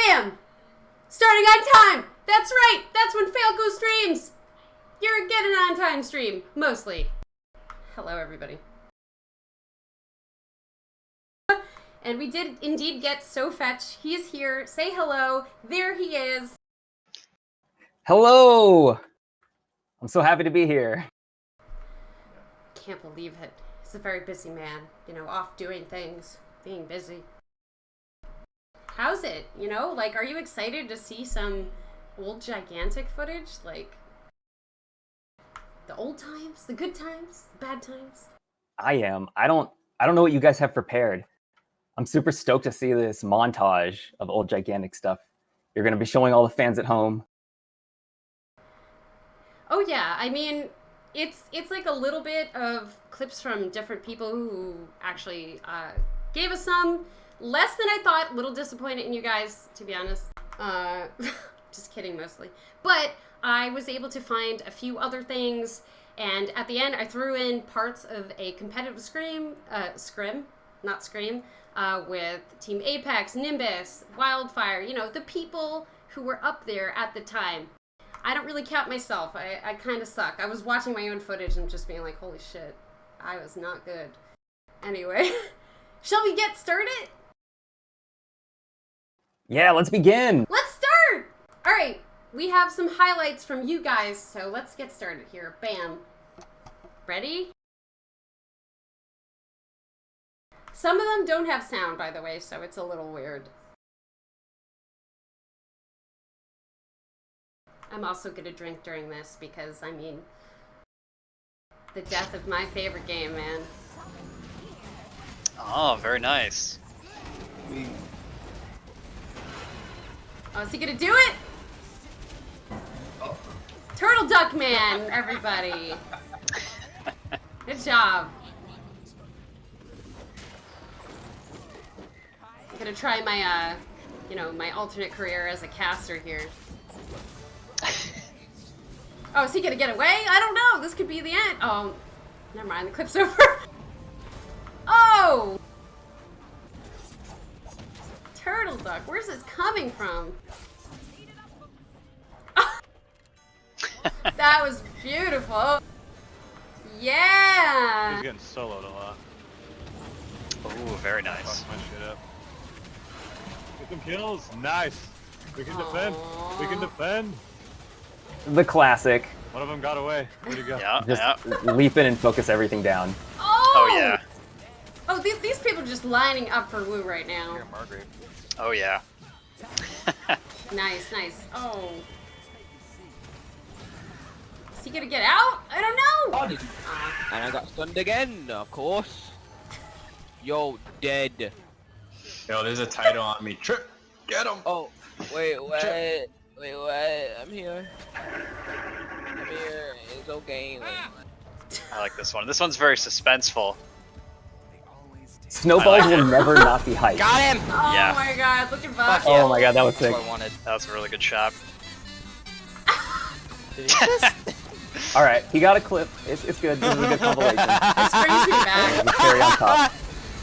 Bam! Starting on time! That's right! That's when Falco streams! You're getting an on-time stream, mostly. Hello, everybody. And we did indeed get SoFech. He is here. Say hello. There he is. Hello! I'm so happy to be here. Can't believe it. He's a very busy man. You know, off doing things, being busy. How's it? You know, like, are you excited to see some old gigantic footage? Like, the old times, the good times, the bad times? I am. I don't know what you guys have prepared. I'm super stoked to see this montage of old gigantic stuff. You're going to be showing all the fans at home. Oh yeah, I mean, it's like a little bit of clips from different people who actually gave us some. Less than I thought. A little disappointed in you guys, to be honest. Just kidding, mostly. But I was able to find a few other things, and at the end, I threw in parts of a competitive scrim, with Team Apex, Nimbus, Wildfire. You know, the people who were up there at the time. I don't really count myself. I kind of suck. I was watching my own footage and just being like, holy shit, I was not good. Anyway, shall we get started? Yeah, let's begin. Let's start! All right, we have some highlights from you guys, so let's get started here. Bam. Ready? Some of them don't have sound, by the way, so it's a little weird. I'm also gonna drink during this because, I mean, the death of my favorite game, man. Oh, very nice. Oh, is he gonna do it? Turtle Duck Man, everybody. Good job. I'm gonna try my, my alternate career as a caster here. Oh, is he gonna get away? I don't know. This could be the end. Oh, never mind. The clip's over. Oh! Turtle Duck. Where's this coming from? That was beautiful. Yeah! He's getting soloed a lot. Ooh, very nice. Fuck my shit up. Get some kills. Nice. We can defend. We can defend. The classic. One of them got away. Where'd he go? Yeah, Just leap in and focus everything down. Oh yeah. Oh, these people are just lining up for Woo right now. Here, Margaret. Oh yeah. Nice, nice. Oh. Is he gonna get out? I don't know! And I got stunned again, of course. Yo, dead. Yo, there's a title on me. Trip! Get him! Oh, wait, what? Wait, what? I'm here. I'm here. It's okay. I like this one. This one's very suspenseful. Snowballs will never not be hyped. Got him! Oh Yeah. my god, look at Buck. Oh my god, that was That's sick. what I wanted. That was a really good shot. Alright, he got a clip. It's good. This is a good compilation. This brings me back. We carry on top.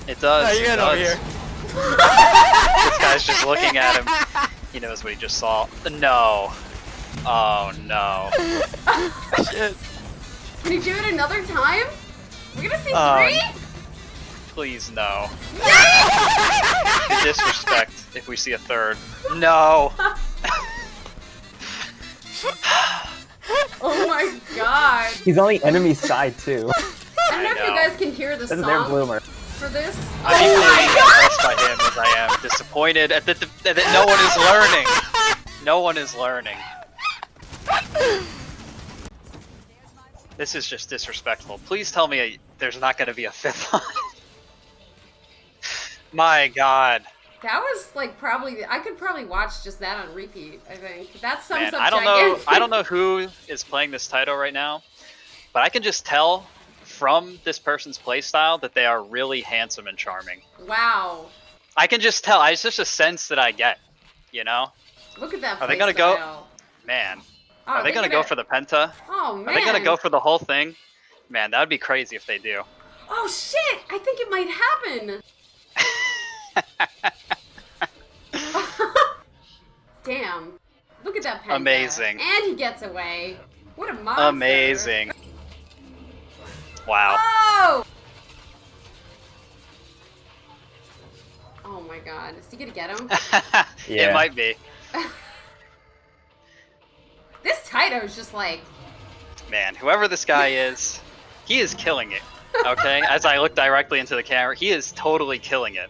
It does. Hey, you It get over does. here. This guy's just looking at him. He knows what he just saw. No. Oh no. Shit. Can you do it another time? We're gonna see 3? Please no. The disrespect if we see a third. No. Oh my god. He's on the enemy side too. I don't know if you guys can hear the This is their song bloomer. for this. I'm equally impressed by him as I am disappointed at that no one is learning. No one is learning. This is just disrespectful. Please tell me there's not going to be a 5th one. My god. That was like probably, I could probably watch just that on repeat, I think. That sums Man, up I don't know. gigantic. I don't know who is playing this title right now, but I can just tell from this person's playstyle that they are really handsome and charming. Wow. I can just tell. It's just a sense that I get. You know? Look at that Are they gonna go- playstyle. Man. Oh, Are they gonna go for the penta? Oh man. Are they gonna go for the whole thing? Man, that would be crazy if they do. Oh shit! I think it might happen. penta. Amazing. And he gets away. What a monster. Amazing. Wow. Oh! Oh my god. Is he gonna get him? Yeah. It might be. This Taito's just like... Man, whoever this guy is, he is killing it. Okay? As I look directly into the camera, he is totally killing it.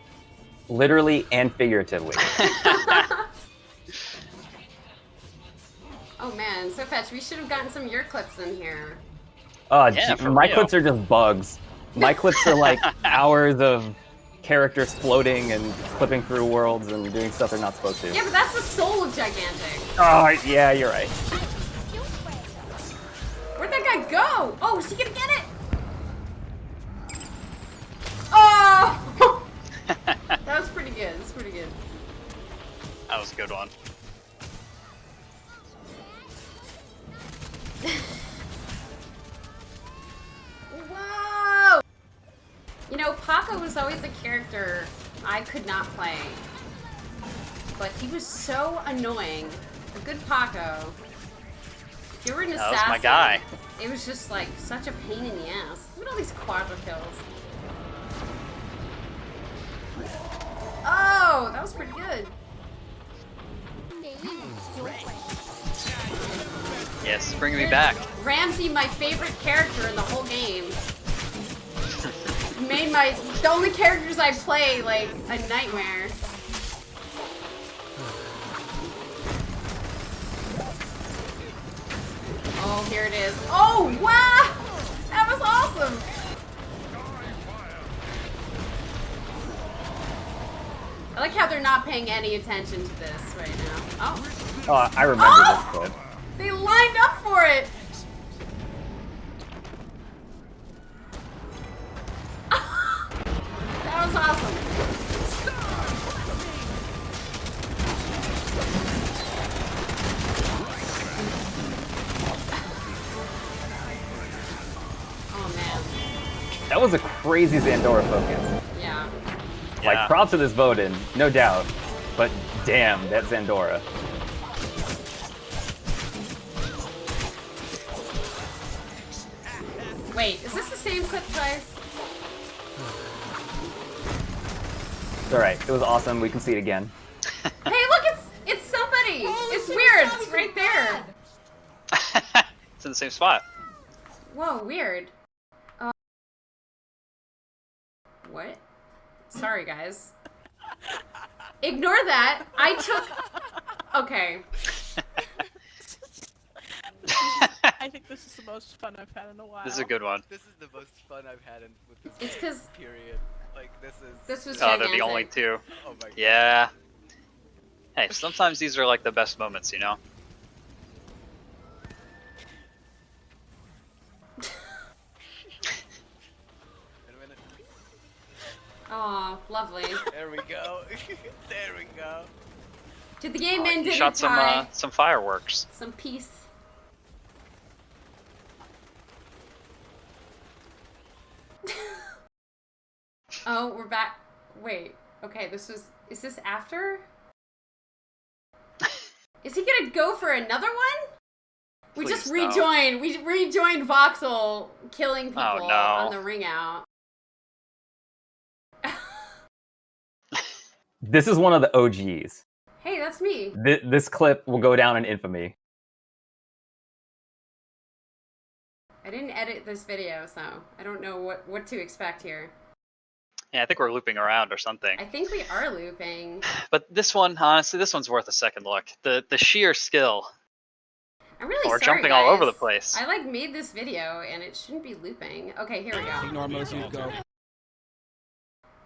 Literally and figuratively. Oh man, SoFech, we should have gotten some of your clips in here. Oh, Yeah, for my real. clips are just bugs. My clips are like hours of characters floating and flipping through worlds and doing stuff they're not supposed to. Yeah, but that's the soul of Gigantic. Oh, yeah, you're right. Where'd that guy go? Oh, is he gonna get it? Oh! That was pretty good. That's pretty good. That was a good one. Whoa! You know, Paco was always a character I could not play. But he was so annoying. A good Paco. If you were an That was assassin, my guy. it was just like such a pain in the ass. Look at all these quadra kills. Oh, that was pretty good. Yes, bring me back. Ramsey, my favorite character in the whole game. Made the only characters I play like a nightmare. Oh, here it is. Oh, wow! That was awesome! I like how they're not paying any attention to this right now. Oh. Oh, I remember this clip. They lined up for it! That was awesome. Oh man. That was a crazy Zandora focus. Yeah. Like, Yeah. props to this Voden, no doubt. But damn, that Zandora. Wait, is this the same clip twice? It's alright, it was awesome, we can see it again. Hey, look, it's somebody! It's weird, it's right there! It's in the same spot. Whoa, weird. What? Sorry, guys. Ignore that. I took... Okay. I think this is the most fun I've had in a while. This is a good one. This is the most fun I've had with this It's game, 'cause- period. Like This was Oh, gigantic. they're the only two. Oh my god. Yeah. Hey, sometimes these are like the best moments, you know? Wait a minute. Aw, lovely. There we go. There we go. Did the game Oh, end he in a shot tie? some fireworks. Some peace. Oh, we're back. Wait. Okay, is this after? Is he gonna go for another one? We just Please, no. rejoined. We rejoined Voxel killing people Oh, no. on the ring out. This is one of the OGs. Hey, that's me. This clip will go down in infamy. I didn't edit this video, so I don't know what to expect here. Yeah, I think we're looping around or something. I think we are looping. But this one, honestly, this one's worth a second look. The sheer skill. I'm really We're sorry, jumping all over guys. the place. I like made this video and it shouldn't be looping. Okay, here we go. Ignore Mozu, go.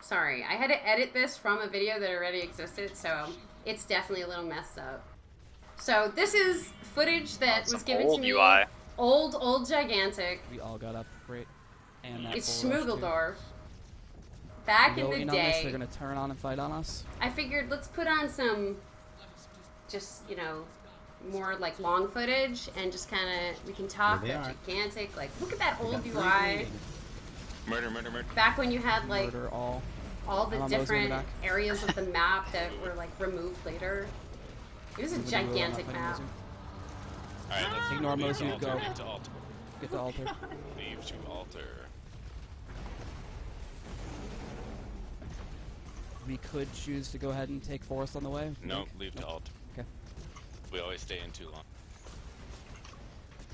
Sorry, I had to edit this from a video that already existed, so it's definitely a little messed up. So this is footage that was Some given old to me. UI. Old Gigantic. We all got up great. And that It's full rush, too. Schmoogeldorf. Back in Go the in on this, day, they're gonna turn on and fight on us. I figured let's put on some, just, you know, more like long footage and just kind of, we can talk There they about are. Gigantic. Like, look at that We old got three UI. leading. Murder, murder, murder. Back when you had like Murder all. all the I'm on Mozu in the different back. areas of the map that were like removed later. It was a Nobody will, gigantic I'm not map. fighting Alright, let's Ignore leave Mozu, to altar, go. leave to altar. Get the altar. Leave to altar. We could choose to go ahead and take forest on the way. if you No, think. leave to Nope. altar. Okay. We always stay in too long.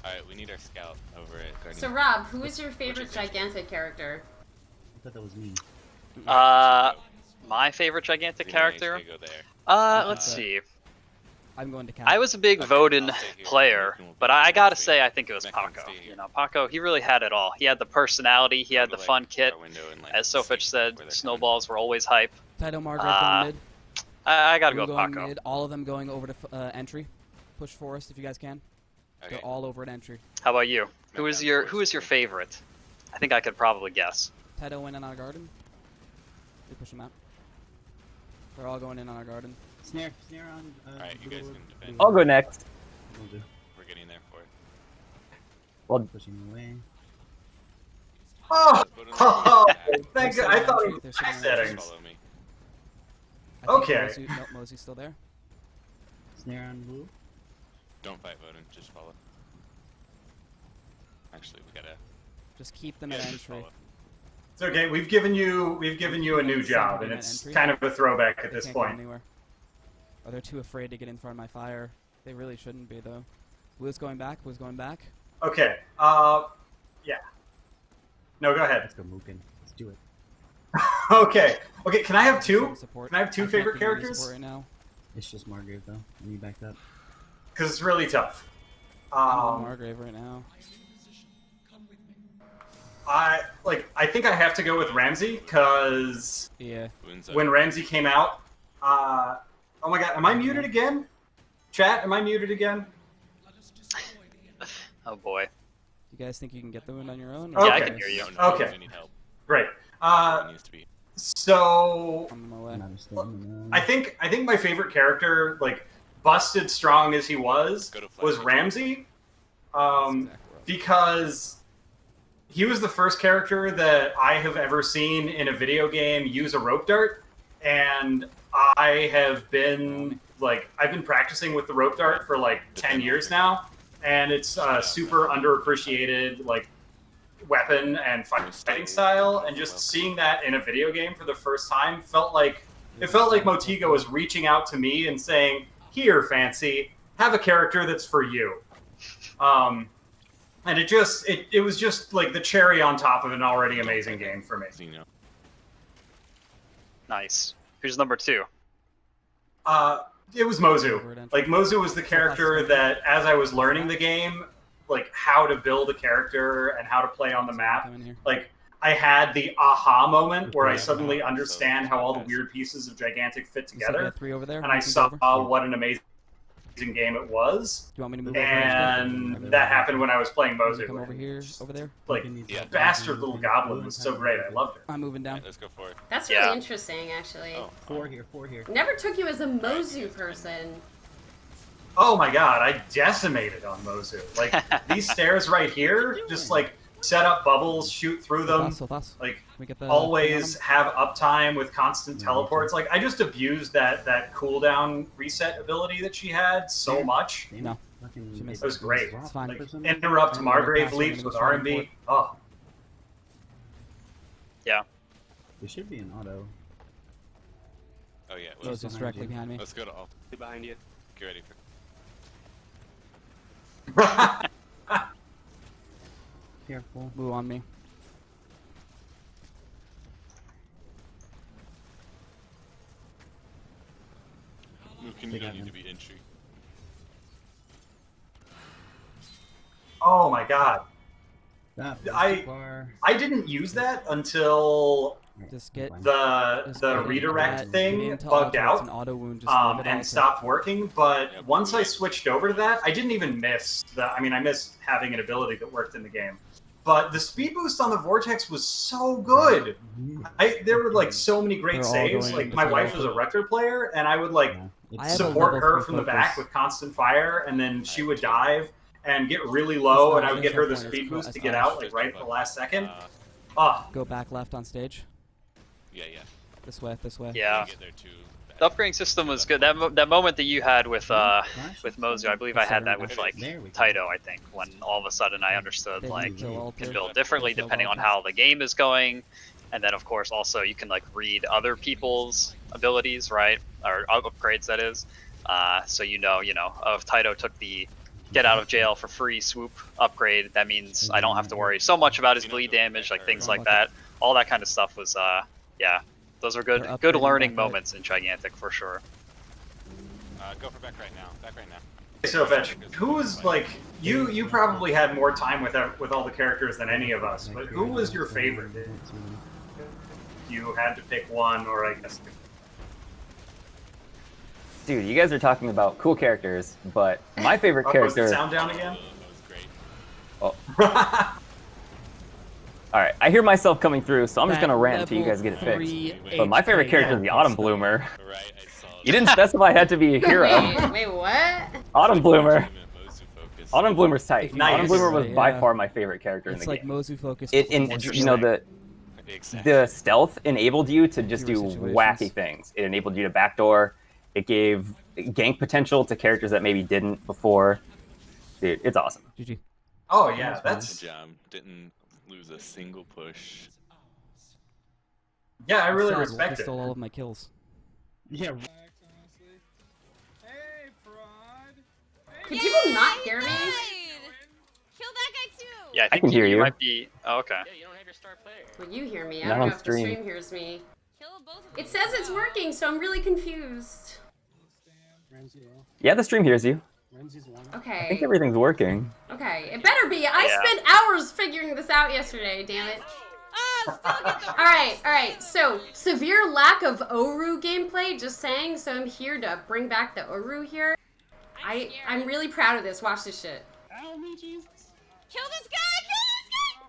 Alright, we need our scout over at Guardian. So Rob, who is your Which favorite is it? gigantic character? I thought that was me. My favorite gigantic Xenia character. HK, go there. Let's see. I'm going to cap. I was a big Okay, Voden I'll stay here. player, You can- but I gotta say I think it was Mac can Paco. stay here. You know, Paco, he really had it all. He had the personality, he had the Go to, fun like, kit. our window and, like, As SoFech see said, where they're snowballs were always hype. Title Margaret Uh, going mid. I gotta Blue go with going Paco. mid. All of them going over to entry. Push forest if you guys can. Okay. They're all over at entry. How about you? Who is down your first, who is your please. favorite? I think I could probably guess. Title went in on our garden. We push them out. They're all going in on our garden. Snare on. Alright, you guys can defend. I'll go next. Mozu. We're getting there for it. Pushing away. Oh, Voden, oh, back. thank They're God. I sitting thought on it entry, was they're my sitting on entry. Just settings. follow me. I think Okay. Nope, Mosey's still there. Snare on blue. Don't fight Voden, just follow. Actually, we gotta. Just keep them Yeah, at just entry. follow. It's okay. We've given you a new job, and it's kind of a throwback at They this can't go point. anywhere. Oh, they're too afraid to get in front of my fire. They really shouldn't be though. Blue's going back. Blue's going back. Okay. Yeah. No, go ahead. Let's go Mookin. Let's do it. Okay. Okay. Can I have Some two? support. Can I have two can't favorite give you any characters? support right now. It's just Margrave though. I need backed up. Because it's really tough. I'm on Margrave right now. I think I have to go with Ramsey because Yeah. Boon's up. when Ramsey came out, oh my God, am I muted again? Chat, am I muted again? Oh boy. You guys think you can get the wound on your own? Yeah, I Okay. can hear you. No, Okay. We need help. Great. It needs to be. So On my way. I'm out of stamina. I think my favorite character, like busted strong as he was Go to flag. was Ramsey, That's exactly right. because he was the first character that I have ever seen in a video game use a rope dart, and I have been I've been practicing with the rope dart for like 10 years now, and it's a super underappreciated weapon and fighting style, and just seeing that in a video game for the first time felt like Motiga was reaching out to me and saying, "Here, Fancy, have a character that's for you." And it was just like the cherry on top of an already amazing game for me. Xenia. Nice. Who's number two? It was Mozu. Like Mozu was the character that, as I was learning the game, like how to build a character and how to play on the map, Come in here. like I had the aha moment where I suddenly understand how all the weird pieces of Gigantic fit You said we together, had 3 over there. and I You can saw go over? what an amazing game it was. Do you want me to move over? And that happened when I was playing Come Mozu. over here, over there. Like, Yeah. bastard little goblin was so great. I loved it. I'm moving down. Alright, let's go for it. That's Yeah. really interesting, actually. Oh. 4 here. 4 here. Never took you as a Mozu person. Oh my god, I decimated on Mozu. Like, these stairs right here, just set up bubbles, shoot through them. So fast. Like, Can we get the always thing have uptime with constant Mhm. teleports. Like, I just abused that cooldown reset ability that she had so much. Damn No. it. Fucking She missed It was great. It's fine. Like, For some interrupt I'm gonna Margrave pass leaps on with the starting R&B. Oh, There should be an auto. Oh yeah. on? Those just directly behind me. Let's go to altar. Behind you. Get ready for. Careful. Blue on me. Lucan, you don't need to be entry. oh my god. That was I- too far. I didn't use that until Just get the just the get redirect into thing altar, bugged it's out. An auto wound, just leave it And altar. stopped working. But Yep. once I switched over to that, I didn't even miss I missed having an ability that worked in the game. But the speed boost on the Vortex was so good. There were so many great They're all saves. going Like into my the wife was a record player, and I would Yeah, I it's- have a support level her 3 from the back focus. with constant fire, and then she would dive and get really low, It's and not I would get her the finish up speed point, boost it's to get finish. out right at the last second. Uh, Ah, Go back left on stage. yeah, yeah. This way, this way. Yeah. We get there too. The upgrading system was good. That moment that you had with Mozu, I believe I had that with like Taito. I think when all of a sudden I understood like you can build differently depending on how the game is going, and then of course also you can like read other people's abilities, right, or upgrades that is. So you know, if Taito took the get out of jail for free swoop upgrade, that means I don't have to worry so much about his bleed damage, like things like that. All that kind of stuff was yeah. Those are good learning moments in Gigantic for sure. Go for back right now. Back right now. SoFech, who was like you probably had more time with all the characters than any of us, but who was your favorite? You had to pick one, or I guess. Dude, you guys are talking about cool characters, but my favorite character. Was the sound down again? Oh. All right, I hear myself coming through, so I'm just gonna rant until you guys get it fixed. But my favorite character is the Autumn Bloomer. You didn't specify it had to be a hero. Wait, what? Autumn Bloomer. Autumn Bloomer's tight. Nice. Autumn Bloomer was by far my favorite character in the game. It's like Mozu focused. You know, the stealth enabled you to just do wacky things. It enabled you to backdoor. It gave gank potential to characters that maybe didn't before. Dude, it's awesome. GG. Oh yeah, that's. Good job. Didn't lose a single push. Yeah, I really Sad, respect Wolfie it. stole all of my kills. Yeah. Can people not hear me? Kill that guy too. Yeah, I can hear you. Might be. Oh, okay. Yeah, you don't have your star player. Well, you hear me. I Not don't on know if the stream. stream hears me. Kill both of It says it's working, so I'm really confused. Yeah, the stream hears you. I think Okay. everything's working. Okay. It better be. I Yeah. spent hours figuring this out yesterday, damn it. Alright, so severe lack of Oru gameplay, just saying, so I'm here to bring back the Oru here. I'm really proud of this. Watch this shit. Kill this guy!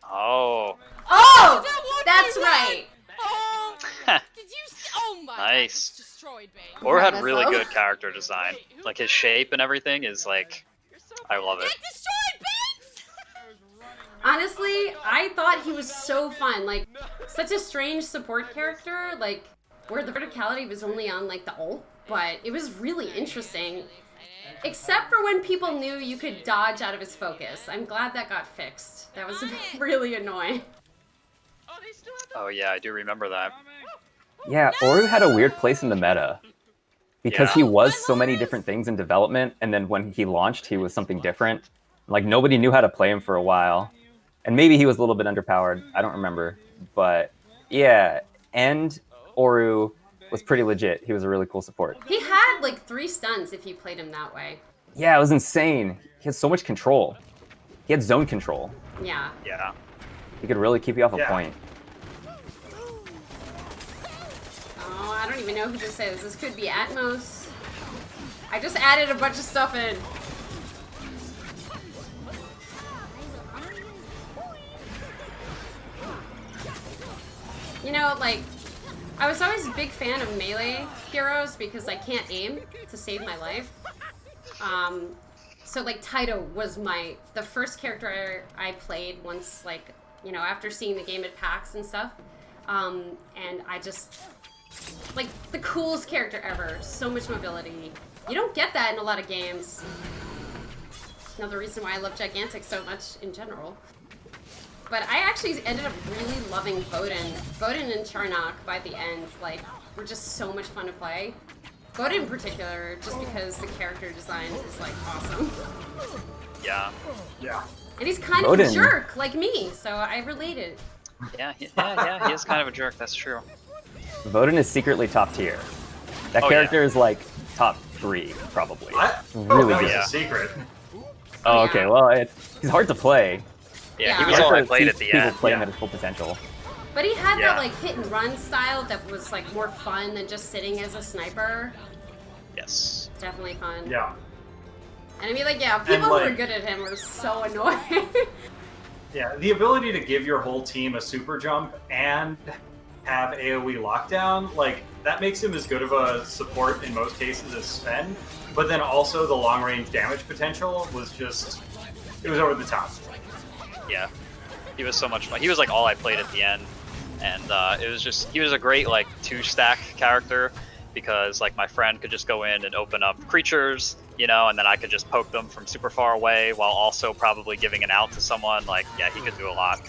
Oh. Oh! That That's one right. Oh! Did you see? Oh my Nice. God, destroyed me. Or had Proud really myself. good character design. Like his shape and everything is like, I love it. Get destroyed, Banks! Honestly, I thought he was so fun. Like, such a strange support character, like, where the verticality was only on, like, the ult, but it was really interesting. Except for when people knew you could dodge out of his focus. I'm glad that got fixed. That was really annoying. Oh yeah, I do remember that. Yeah, Oru had a weird place in the meta. Because Yeah. he was so many different things in development, and then when he launched, he was something different. Like, nobody knew how to play him for a while. And maybe he was a little bit underpowered. I don't remember. But, yeah. And Oru was pretty legit. He was a really cool support. He had, like, 3 stuns if you played him that way. Yeah, it was insane. He had so much control. He had zone control. Yeah. Yeah. He could really keep you off a Yeah. point. Oh, I don't even know who this is. This could be Atmos. I just added a bunch of stuff in. You know, like, I was always a big fan of melee heroes because I can't aim to save my life. So like Taito was the first character I played once, like, you know, after seeing the game at PAX and stuff. And I just, like, the coolest character ever. So much mobility. You don't get that in a lot of games. Another reason why I love Gigantic so much in general. But I actually ended up really loving Boden. Boden and Charnock by the end, like, were just so much fun to play. Boden in particular, just because the character design is, like, awesome. Yeah. Yeah. And he's kind of Boden. a jerk, like me, so I related. Yeah, he is kind of a jerk, that's true. Voden is secretly top tier. That Oh, character is like top 3, probably. Really good. good. Yeah. A secret. Oh, okay. Well, he's hard to play. Yeah, Yeah. he was all I played at the People end. play him Yeah. at his full potential. But he had Yeah. that, like, hit and run style that was, like, more fun than just sitting as a sniper. Yes. Definitely fun. Yeah. And I mean, like, yeah, people who like- are good at him are so annoying. Yeah, the ability to give your whole team a super jump and have AoE lockdown, like, that makes him as good of a support in most cases as Sven, but then also the long range damage potential was just, it was over the top. Yeah. He was so much fun. He was like all I played at the end. and it was just he was a great like 2-stack character because like my friend could just go in and open up creatures, you know, and then I could just poke them from super far away while also probably giving an out to someone. Like, yeah, he could do a lot.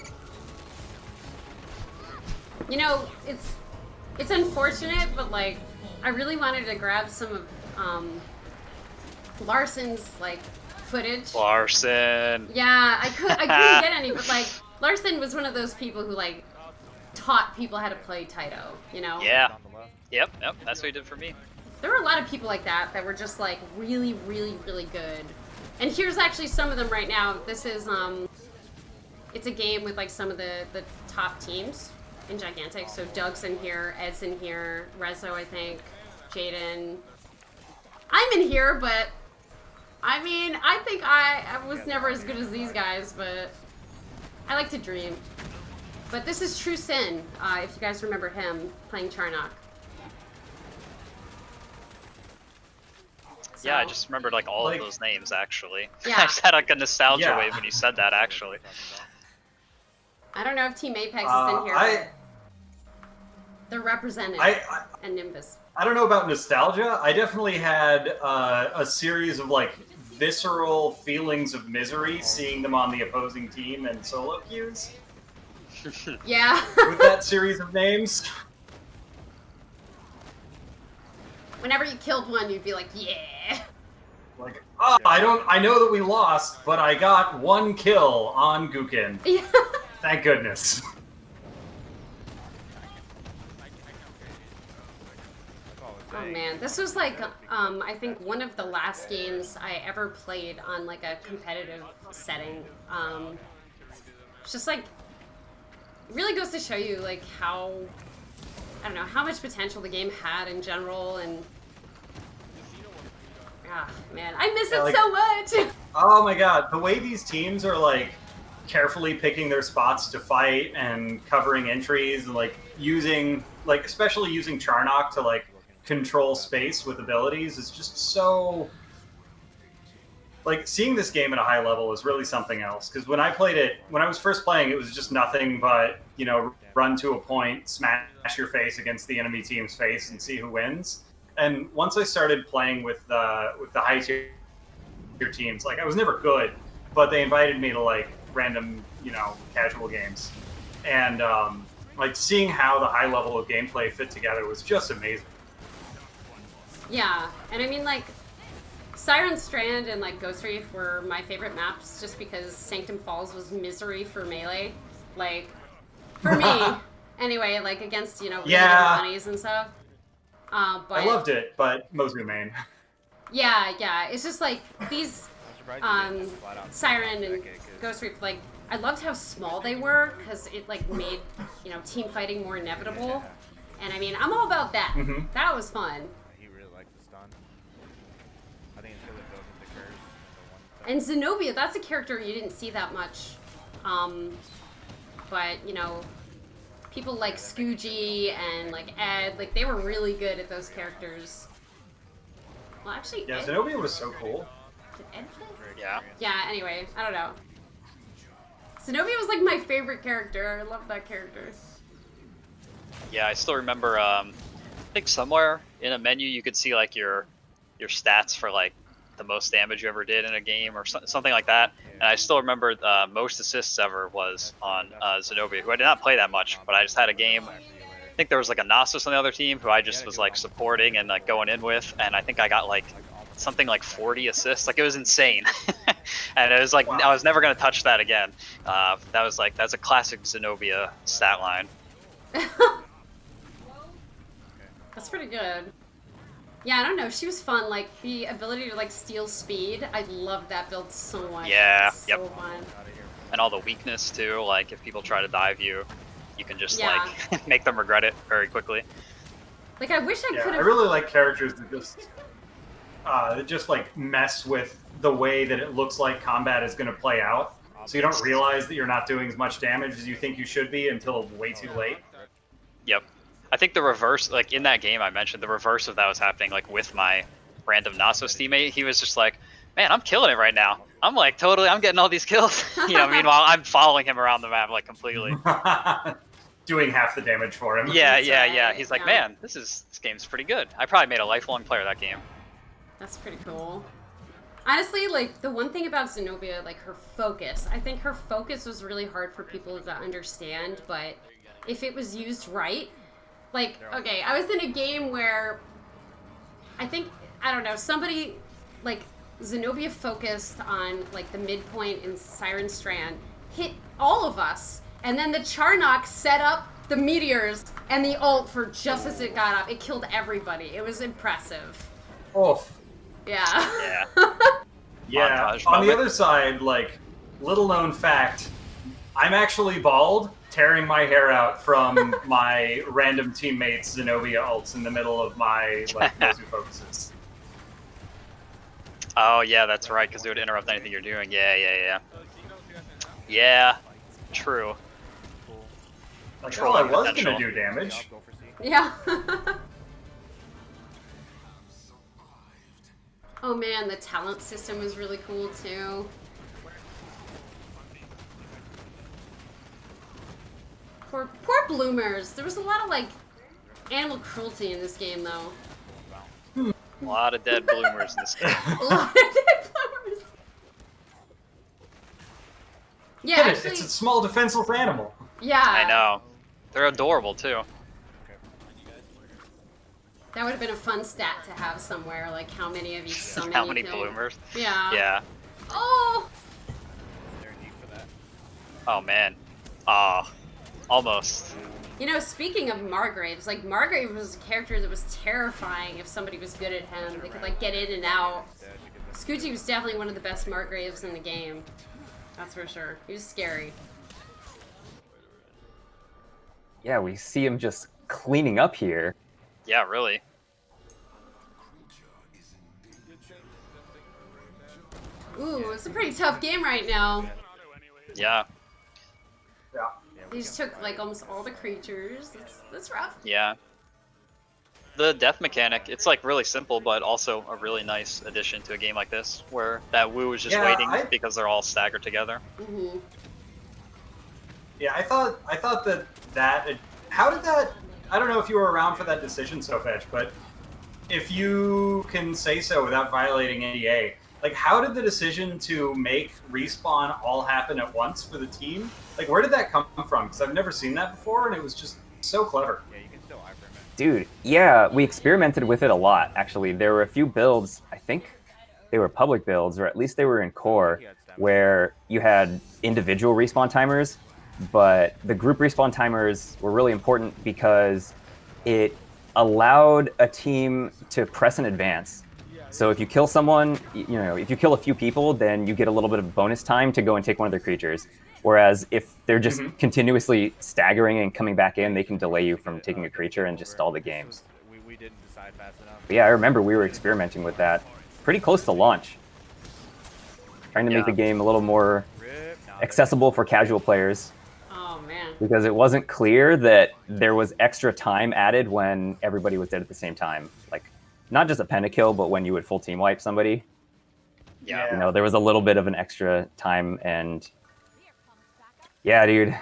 You know, it's unfortunate, but like I really wanted to grab some of Larson's like footage. Larson. Yeah, I couldn't get any, but like Larson was one of those people who like taught people how to play Taito, you know? Yeah. Yep, that's what he did for me. There were a lot of people like that were just like really, really, really good. And here's actually some of them right now. This is it's a game with like some of the top teams in Gigantic. So Doug's in here, Ed's in here, Rezo, I think, Jaden. I'm in here, but I mean, I think I was never as good as these guys, but I like to dream. But this is True Sin, if you guys remember him playing Charnock. So, yeah, I just remembered like all of those names actually. Yeah. I just had like a nostalgia wave when you said that actually. I don't know if Team Apex is in here. But they're represented. And Nimbus. I don't know about nostalgia. I definitely had a series of like visceral feelings of misery seeing them on the opposing team and solo queues. Yeah. With that series of names. Whenever you killed one, you'd be like, yeah. Like, oh, I know that we lost, but I got 1 kill on Gukin. Yeah. Thank goodness. Oh man, this was like, I think one of the last games I ever played on like a competitive setting. It's just like, it really goes to show you like how, I don't know, how much potential the game had in general, and man, I miss it so much. Oh my god, the way these teams are like carefully picking their spots to fight and covering entries and like using, like especially using Charnock to like control space with abilities is just so, like seeing this game at a high level is really something else. Because when I played it, when I was first playing, it was just nothing but, you know, run to a point, smash your face against the enemy team's face and see who wins. And once I started playing with the high tier teams, like I was never good, but they invited me to like random, you know, casual games. And like seeing how the high level of gameplay fit together was just amazing. Yeah, and I mean like Siren Strand and like Ghost Reef were my favorite maps just because Sanctum Falls was misery for melee. Like, for me, anyway, like against, you know, bunnies and stuff. But I loved it, but Mozu main. Yeah, it's just like these Siren and Ghost Reef, like I loved how small they were because it like made, you know, team fighting more inevitable. And I mean, I'm all about that. Mm-hmm. That was fun. He really liked the stun. I think it's really built into curves. And Zenobia, that's a character you didn't see that much. But, you know, people like Scoogy and like Ed, like they were really good at those characters. Well, actually, Yeah, Ed, Zenobia was so cool. did Ed play? Yeah. Yeah, anyway, I don't know. Zenobia was like my favorite character. I love that character. Yeah, I still remember, I think somewhere in a menu you could see like your stats for like the most damage you ever did in a game or something like that. And I still remember most assists ever was on Zenobia, who I did not play that much, but I just had a game. I think there was like a Gnosis on the other team who I just was like supporting and like going in with, and I think I got like something like 40 assists. Like it was insane. And it was like, I was never going to touch that again. That's a classic Zenobia stat line. That's pretty good. Yeah, I don't know. She was fun. Like the ability to like steal speed. I loved that build so much. Yeah. So fun. And all the weakness too. Like if people try to dive you, you can just Yeah. like make them regret it very quickly. Like I wish I Yeah, could I have. really like characters that just like mess with the way that it looks like combat is going to play out. So you don't realize that you're not doing as much damage as you think you should be until way too late. Yep. I think the reverse, like in that game I mentioned, the reverse of that was happening like with my random Nasos teammate. He was just like, man, I'm killing it right now. I'm like I'm getting all these kills. You know, meanwhile I'm following him around the map like completely. doing half the damage for him. Yeah, That's yeah, right, yeah. He's like, yeah. man, this game's pretty good. I probably made a lifelong player of that game. That's pretty cool. Honestly, like, the one thing about Zenobia, like, her focus. I think her focus was really hard for people to understand, but if it was used right, like, okay, I was in a game where I think, I don't know, somebody, like, Zenobia focused on, like, the midpoint in Siren Strand, hit all of us, and then the Charnock set up the meteors and the ult for just as it got up. It killed everybody. It was impressive. Oof. Yeah. Yeah. Yeah. Montage On the moment. other side, like, little known fact, I'm actually bald, tearing my hair out from my random teammates' Zenobia ults in the middle of my, like, Mozu focuses. Oh yeah, that's right, because it would interrupt anything you're doing. Yeah, yeah, yeah. Yeah, true. Like, oh, I was gonna Potential. do damage. Yeah. Oh man, the talent system was really cool too. Poor bloomers. There was a lot of like animal cruelty in this game though. A lot of dead bloomers in this game. A lot of dead bloomers. Yeah, Get it, actually, it's a small defenseless animal. yeah. I know. They're adorable too. That would have been a fun stat to have somewhere, like how many of you summon How you many killed. bloomers? Yeah. Yeah. Oh. Oh man. Almost. You know, speaking of Margraves, like Margraves was a character that was terrifying if somebody was good at him. They could like get in and out. Scooty was definitely one of the best Margraves in the game. That's for sure. He was scary. Yeah, we see him just cleaning up here. Yeah, really. Ooh, it's a pretty tough game right now. Yeah. Yeah. They just took like almost all the creatures. That's rough. Yeah. The death mechanic, it's like really simple, but also a really nice addition to a game like this, where that Wu is just Yeah, waiting because they're all staggered together. Mm-hmm. Yeah, I thought that how did that? I don't know if you were around for that decision, SoFech, but if you can say so without violating NDA, like how did the decision to make respawn all happen at once for the team? Like where did that come from? Because I've never seen that before, and it was just so clever. Dude, yeah, we experimented with it a lot, actually. There were a few builds, I think they were public builds, or at least they were in core, where you had individual respawn timers, but the group respawn timers were really important because it allowed a team to press in advance. So if you kill someone, you know, if you kill a few people, then you get a little bit of bonus time to go and take one of their creatures. Whereas if they're just continuously staggering and coming back in, they can delay you from taking a creature and just stall the games. We didn't decide fast enough. But yeah, I remember we were experimenting with that pretty close to launch. Trying to make the game a little more accessible for casual players. Oh man. Because it wasn't clear that there was extra time added when everybody was dead at the same time. Like, not just a pentakill, but when you would full team wipe somebody. Yeah. You know, there was a little bit of an extra time, and yeah, dude,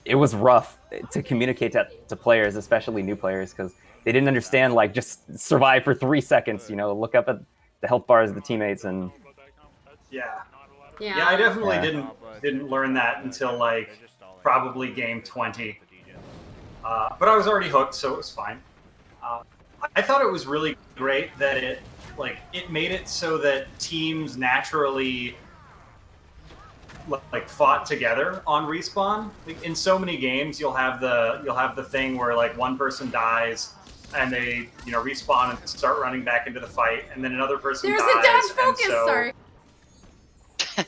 it was rough to communicate to players, especially new players, because they didn't understand, like, just survive for 3 seconds, you know, look up at the health bars of the teammates and... Yeah. Yeah. Yeah, I definitely didn't learn that until like probably game 20. But I was already hooked, so it was fine. I thought it was really great that it made it so that teams naturally like fought together on respawn. Like, in so many games, you'll have the thing where like one person dies and they respawn and start running back into the fight, and then another person There's dies. a dodge and focus. so... Sorry.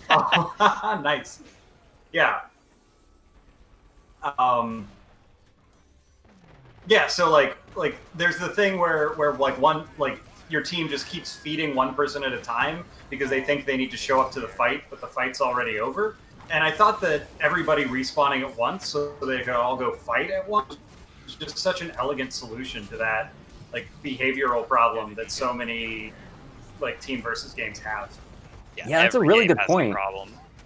Oh, nice. Yeah. Yeah. So like there's the thing where your team just keeps feeding one person at a time because they think they need to show up to the fight, but the fight's already over. And I thought that everybody respawning at once so they could all go fight at once was just such an elegant solution to that like behavioral problem that so many like team versus games have. Yeah, that's a really good point.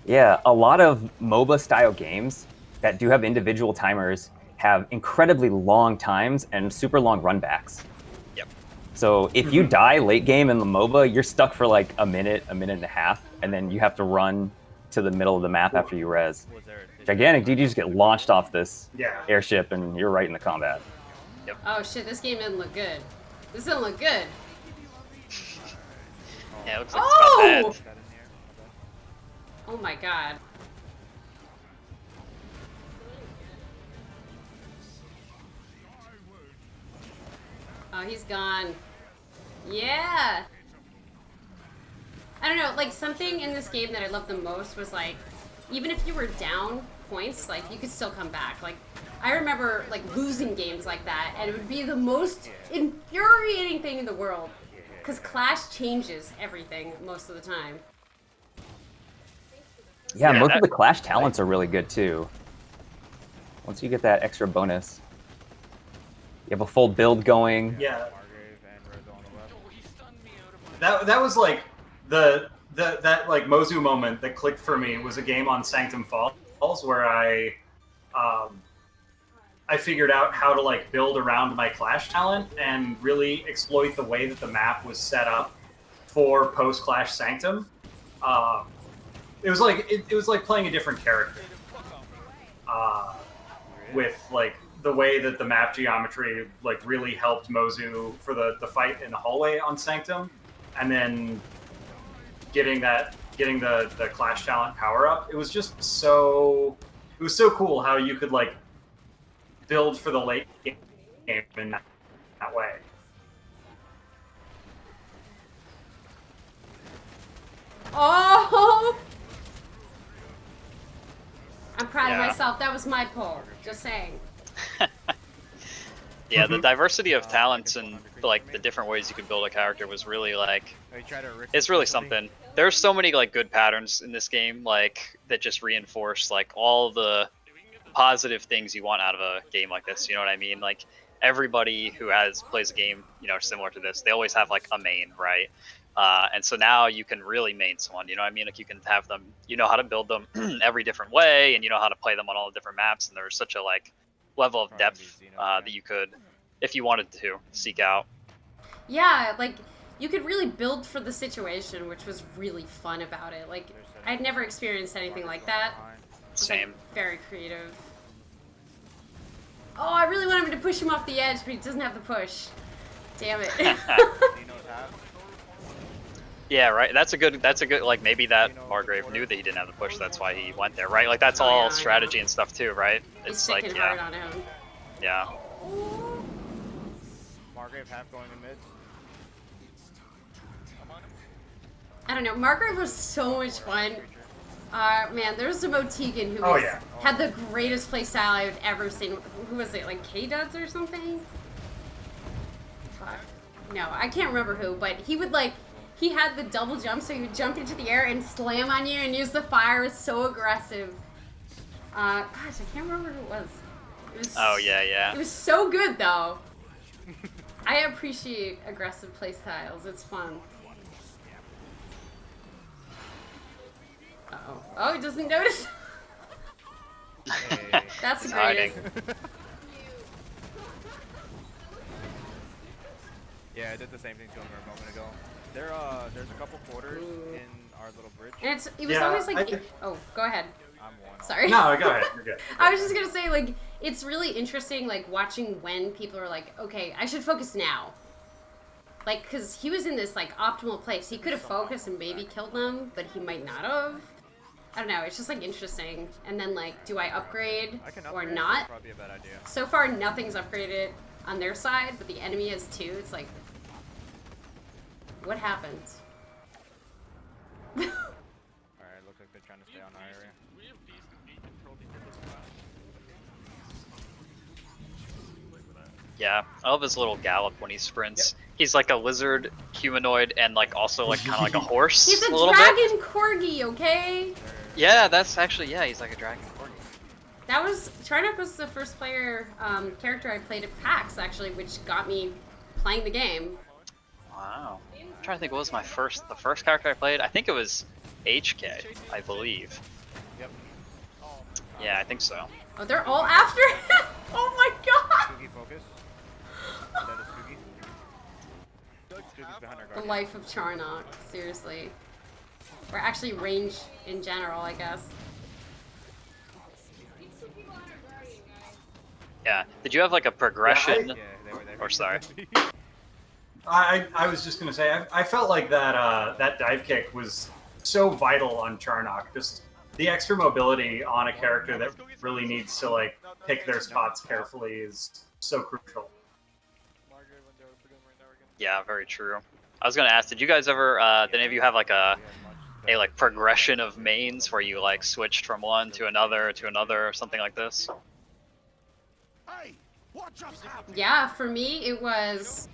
Yeah, a lot of MOBA style games, that do have individual timers have incredibly long times and super long runbacks. Yep. So if you die late game in the MOBA, you're stuck for like a minute and a half, and then you have to run to the middle of the map after you res. Gigantic, dude, you just get launched off this airship and you're right in the combat. Yep. Oh shit, this game didn't look good. This didn't look good. Yeah, it looks like it's got bad. Oh my god. Oh, he's gone. Yeah! I don't know, like, something in this game that I loved the most was, like, even if you were down points, like, you could still come back. Like, I remember, like, losing games like that, and it would be the most infuriating thing in the world. Because Clash changes everything most of the time. Yeah, most of the Clash talents are really good, too. Once you get that extra bonus. You have a full build going. Yeah. That was like that like Mozu moment that clicked for me was a game on Sanctum Falls where I figured out how to like build around my Clash talent and really exploit the way that the map was set up for post Clash Sanctum. It was like playing a different character with like the way that the map geometry like really helped Mozu for the fight in the hallway on Sanctum, and then getting the Clash talent power up. It was just so cool how you could like build for the late game in that way. Oh! I'm proud of myself. That was my pull. Just saying. Yeah, the diversity of talents and like the different ways you could build a character was really like, it's really something. There's so many like good patterns in this game, like that just reinforce like all the positive things you want out of a game like this. You know what I mean? Like everybody who plays a game, you know, similar to this, they always have like a main, right? And so now you can really main someone, you know what I mean? Like you can have them, you know how to build them every different way, and you know how to play them on all the different maps, and there's such a like level of depth that you could, if you wanted to, seek out. Yeah, like you could really build for the situation, which was really fun about it. Like I'd never experienced anything like that. Same. Like, very creative. Oh, I really want him to push him off the edge, but he doesn't have the push. Damn it. Yeah, right. That's a good. Like maybe that Margrave knew that he didn't have the push. That's why he went there, right? Like that's all strategy and stuff too, right? It's like hard on him. Yeah. Margrave half going to mid. I don't know. Margrave was so much fun. Man, there was a Motigan who had the greatest playstyle I've ever seen. Who was it? Like K-Duds or something? Fuck. No, I can't remember who, but he would like. He had the double jump, so he would jump into the air and slam on you and use the fire. It was so aggressive. Gosh, I can't remember who it was. Oh, yeah. It was so good, though. I appreciate aggressive playstyles. It's fun. Uh-oh. Oh, he doesn't notice. That's the greatest. Yeah, I did the same thing to him a moment ago. There's a couple quarters in our little bridge. And it was always like... Oh, go ahead. I'm one. Sorry. No, go ahead. You're good. I was just going to say, like, it's really interesting, like, watching when people are like, okay, I should focus now. Like, because he was in this, like, optimal place. He could have focused and maybe killed them, but he might not have. I don't know. It's just, like, interesting. And then, like, do I upgrade or not? Probably a bad idea. So far, nothing's upgraded on their side, but the enemy has two. It's like... What happens? Alright, looks like they're trying to stay on our area. Yeah, I love his little gallop when he sprints. Yep. He's like a lizard humanoid and like also like kind of like a horse. He's a little dragon bit. corgi, okay? Yeah, that's actually, he's like a dragon corgi. That was, Charnock was the first player character I played at PAX actually, which got me playing the game. Wow. I'm trying to think what was the first character I played. I think it was HK, I believe. Yep. Yeah, I think so. Oh, they're all after him! Oh my god! Spooky focus. That is Spooky. Spooky's behind our The guardian. life of Charnock, seriously. Or actually range in general, I guess. Yeah. Did you have like a progression? Yeah, they were there. Or sorry. I was just gonna say I felt like that that dive kick was so vital on Charnock. Just the extra mobility on a character that really needs to like pick their spots carefully is so crucial. Yeah, very true. I was gonna ask, did you guys ever, did any of you have like a like progression of mains where you like switched from one to another, or something like this? Yeah, for me it was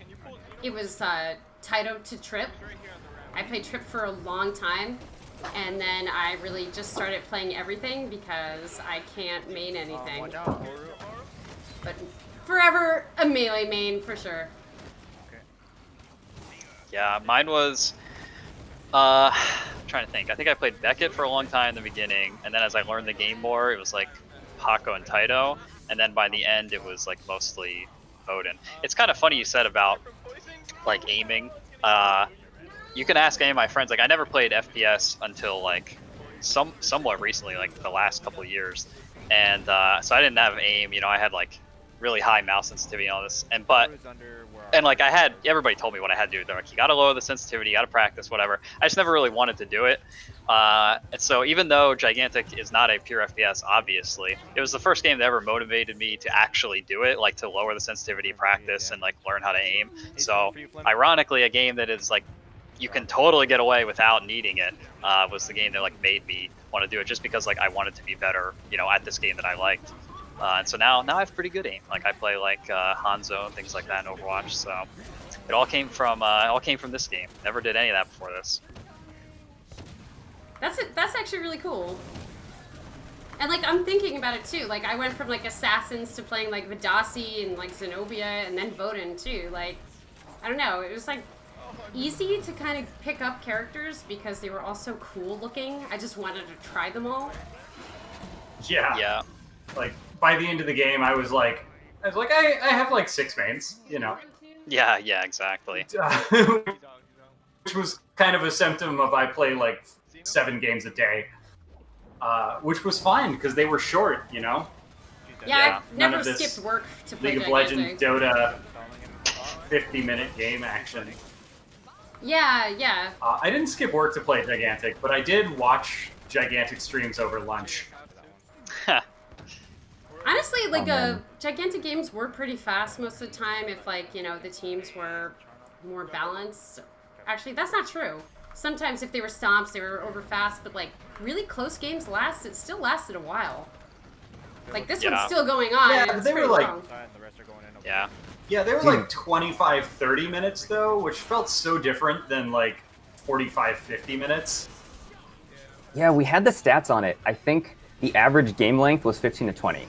Taito to Trip. I played Trip for a long time, and then I really just started playing everything because I can't main anything. But forever a melee main for sure. Yeah, mine was, I'm trying to think. I think I played Beckett for a long time in the beginning, and then as I learned the game more, it was like Hako and Taito, and then by the end it was like mostly Odin. It's kind of funny you said about like aiming. You can ask any of my friends. Like I never played FPS until like somewhat recently, like the last couple of years, and so I didn't have aim. You know, I had like really high mouse sensitivity and all this, and like I had, everybody told me what I had to do. They're like, you gotta lower the sensitivity, you gotta practice, whatever. I just never really wanted to do it. And so even though Gigantic is not a pure FPS, obviously, it was the first game that ever motivated me to actually do it, like to lower the sensitivity, practice, and like learn how to aim. So ironically, a game that is like, you can totally get away without needing it, was the game that like made me want to do it, just because like I wanted to be better, you know, at this game that I liked. And so now I have pretty good aim. Like I play like Hanzo and things like that in Overwatch. So it all came from this game. Never did any of that before this. That's actually really cool. And like I'm thinking about it too. Like I went from like Assassins to playing like Vidasi and like Zenobia and then Voden too. Like I don't know. It was like easy to kind of pick up characters because they were all so cool looking. I just wanted to try them all. Yeah. Yeah. Like by the end of the game, I was like I have like 6 mains, you know. Yeah, exactly. Which was kind of a symptom of I play like 7 games a day, which was fine because they were short, you know. Yeah, I've None never of this skipped work to play League of Gigantic. Legends, Dota, 50-minute game action. Yeah. I didn't skip work to play Gigantic, but I did watch Gigantic streams over lunch. Honestly, like man. Gigantic games were pretty fast most of the time if like, you know, the teams were more balanced. Actually, that's not true. Sometimes if they were stomps, they were over fast, but like really close games still lasted a while. Like this one's still going on. Yeah, and it's they were pretty like long. Yeah, they were like 25, 30 minutes though, which felt so different than like 45, 50 minutes. Yeah, we had the stats on it. I think the average game length was 15 to 20.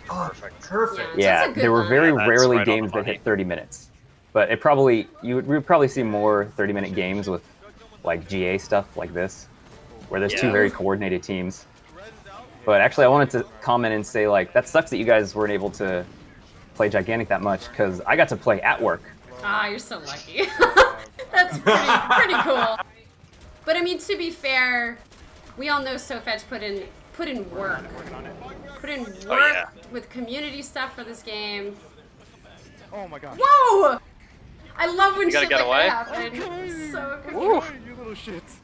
Perfect. Yeah, there were very that's rarely right on games the that money. hit 30 minutes. But it probably, we would probably see more 30-minute games with like GA stuff like this, where there's 2 very coordinated teams. But actually, I wanted to comment and say, like, that sucks that you guys weren't able to play Gigantic that much, because I got to play at work. Ah, you're so lucky. That's pretty cool. But I mean, to be fair, we all know SoFech put in work. Put in work with community stuff for this game. Oh my god. Whoa! I love when You gotta shit get like away? that happens. It's so cool. Woo. You little shits.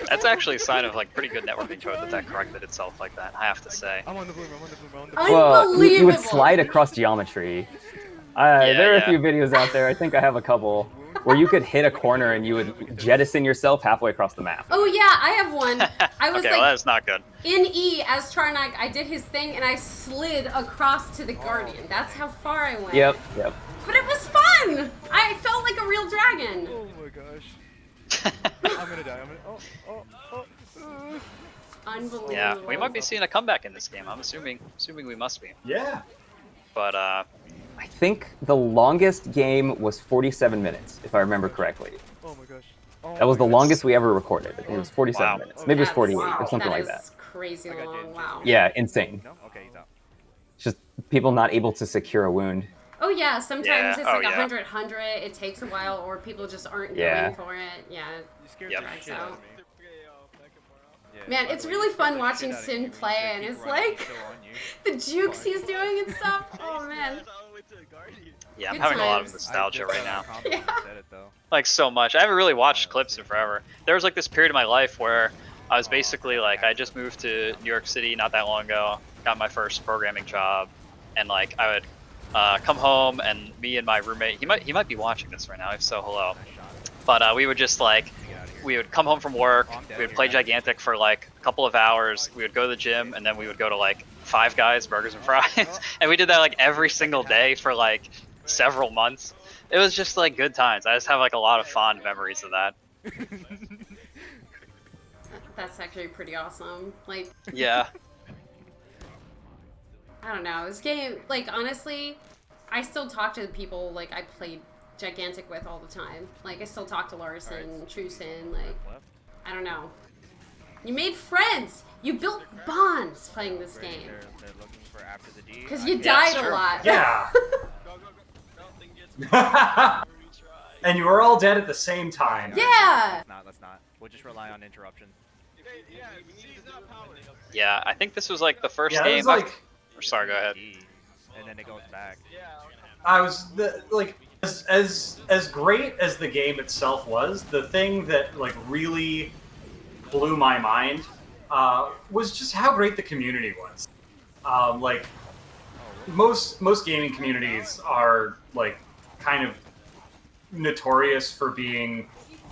That's actually a sign of like pretty good networking code that corrected itself like that, I have to say. I'm on the bloomer, I'm on the bloomer, I'm on the Well, you would Unbelievable. slide across geometry. There are a few videos out there, I think I have a couple, where you could hit a corner and you would jettison yourself halfway across the map. Oh yeah, I have one. I was Okay, like well that's not good. in E as Charnock, I did his thing and I slid across to the Guardian. That's how far I went. Yep. But it was fun! I felt like a real dragon. Oh my gosh. I'm gonna die, Unbelievable. Yeah, we might be seeing a comeback in this game. I'm assuming we must be. Yeah. But I think the longest game was 47 minutes, if I remember correctly. Oh my gosh. That was the longest we ever recorded. I think it was 47 minutes. Maybe it was That's 48 or something like that. That is crazy long. Wow. Yeah, insane. No? Okay, he's out. It's just people not able to secure a wound. Oh yeah, sometimes Yeah. it's Oh, like yeah. 100. It takes a while, or people just aren't Yeah. going for it. Yeah. You scared Yep. the Drags shit out out. of me. Yeah, Man, by the it's way, really you scared fun the watching shit out of Sin me when you play, said and keep it's running, like he's still on you. the jukes he's doing and stuff. Oh man. Yeah, I'm Good having a lot of times. nostalgia right now. Yeah. Said it, though. Like so much. I haven't really watched clips in forever. There was like this period of my life where I was basically like, I just moved to New York City not that long ago, got my first programming job, and like I would come home and me and my roommate, he might be watching this right now, if so, hello. But we would just like, we would come home from work, we would play Gigantic for like a couple of hours, we would go to the gym, and then we would go to like Five Guys, Burgers and Fries, and we did that like every single day for like several months. It was just like good times. I just have like a lot of fond memories of that. That's actually pretty awesome. Like, Yeah. I don't know. This game, like, honestly, I still talk to the people, like, I played Gigantic with all the time. Like, I still talk to Larson, Trusin, like, I don't know. You made friends! You built bonds playing this game. They're looking for after the D. Because you died a lot. Yeah. And you were all dead at the same time. Yeah! Let's not. We'll just rely on interruptions. Yeah, I think this was like the first Yeah, it game. was like, Sorry, go ahead. And then it goes back. As great as the game itself was, the thing that like really blew my mind was just how great the community was. Like most gaming communities are like kind of notorious for being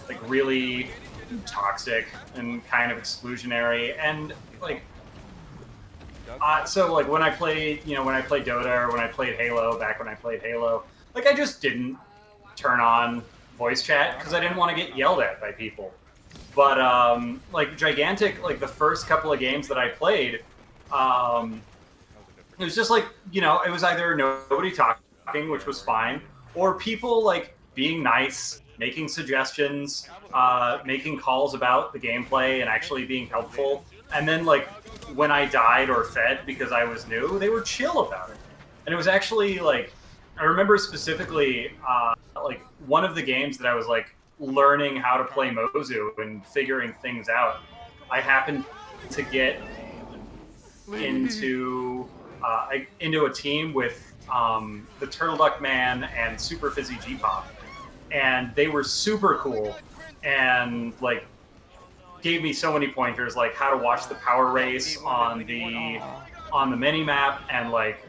like really toxic and kind of exclusionary, and like so like when I played Dota, or when I played Halo, back when I played Halo, like I just didn't turn on voice chat because I didn't want to get yelled at by people. But like Gigantic, like the first couple of games that I played, it was just like, you know, it was either nobody talking, which was fine, or people like being nice, making suggestions, making calls about the gameplay and actually being helpful. And then like when I died or fed because I was new, they were chill about it. And it was actually like, I remember specifically like one of the games that I was like learning how to play Mozu and figuring things out, I happened to get into a team with the Turtle Duck Man and Super Fizzy G-Pop, and they were super cool and like gave me so many pointers, like how to watch the power race on the mini map, and like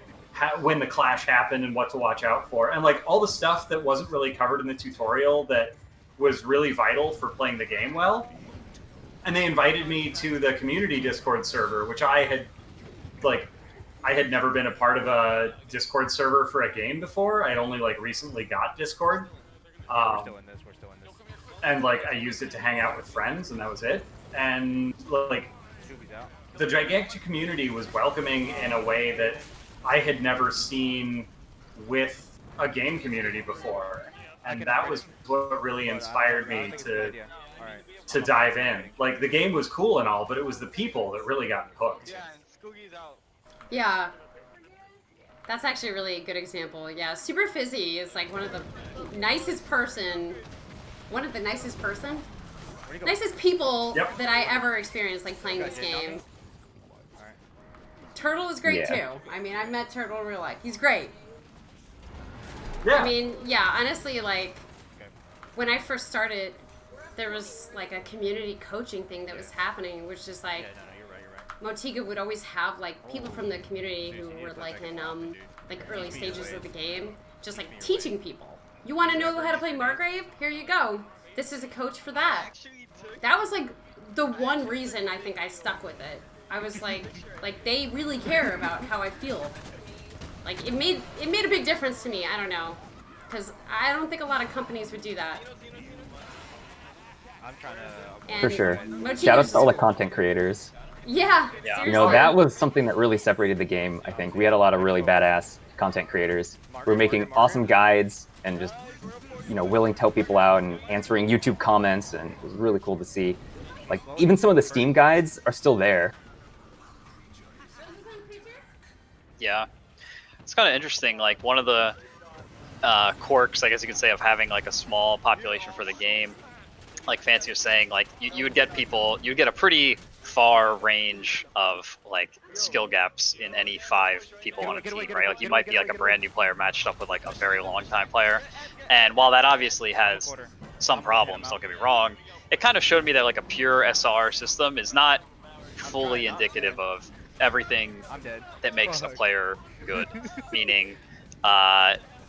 when the clash happened and what to watch out for, and like all the stuff that wasn't really covered in the tutorial that was really vital for playing the game well. And they invited me to the community Discord server, which I had never been a part of a Discord server for a game before. I had only like recently got Discord. We're still in this. And like I used it to hang out with friends, and that was it. And like the Gigantic community was welcoming in a way that I had never seen with a game community before. And that was what really inspired me to dive in. Like the game was cool and all, but it was the people that really got me hooked. Yeah. That's actually a really good example. Yeah, Super Fizzy is like one of the nicest nicest people that I ever experienced like playing this game. Turtle is great too. I mean, I've met Turtle in real life. He's great. Yeah. I mean, yeah, honestly, like when I first started, there was like a community coaching thing that was happening, which is like Motiga would always have like people from the community who were like in like early stages of the game, just like teaching people. You want to know how to play Margrave? Here you go. This is a coach for that. That was like the one reason I think I stuck with it. I was like they really care about how I feel. Like it made a big difference to me. I don't know, because I don't think a lot of companies would do that. I'm trying to. And For sure. Motiga's Shout out to all the just- content creators. Yeah. You know, that was something that really separated the game, I think. We had a lot of really badass content creators who were making awesome guides and just, you know, willing to help people out and answering YouTube comments, and it was really cool to see. Like, even some of the Steam guides are still there. Yeah, it's kind of interesting. Like one of the quirks, I guess you could say, of having like a small population for the game, like Fancy was saying, like you would get people, you would get a pretty far range of like skill gaps in any 5 people on a team, right? Like you might be like a brand new player matched up with like a very long time player, and while that obviously has some problems, don't get me wrong, it kind of showed me that like a pure SR system is not fully indicative of everything that makes a player good. Meaning,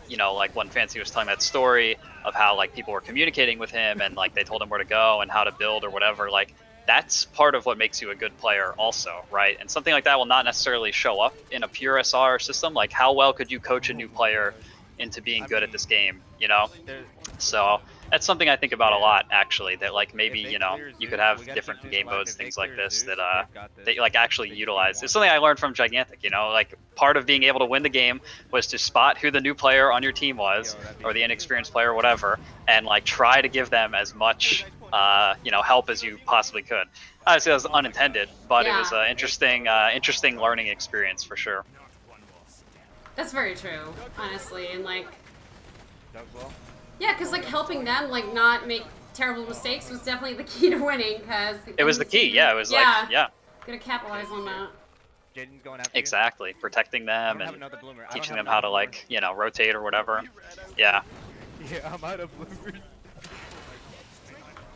you know, like when Fancy was telling that story of how like people were communicating with him and like they told him where to go and how to build or whatever, like that's part of what makes you a good player also, right? And something like that will not necessarily show up in a pure SR system. Like how well could you coach a new player into being good at this game, you know? So that's something I think about a lot, actually, that like maybe, you know, you could have different game modes, things like this that that like actually utilize. It's something I learned from Gigantic, you know, like part of being able to win the game was to spot who the new player on your team was or the inexperienced player or whatever, and like try to give them as much you know, help as you possibly could. Obviously that was unintended, but it was an interesting learning experience for sure. That's very true, honestly, and like, yeah, because like helping them like not make terrible mistakes was definitely the key to winning. Because it was the key, yeah. It was like, yeah, gonna capitalize on that. Jaden's going after exactly, protecting them and teaching them how to like, you know, rotate or whatever. Yeah. Yeah, I'm out of bloomers.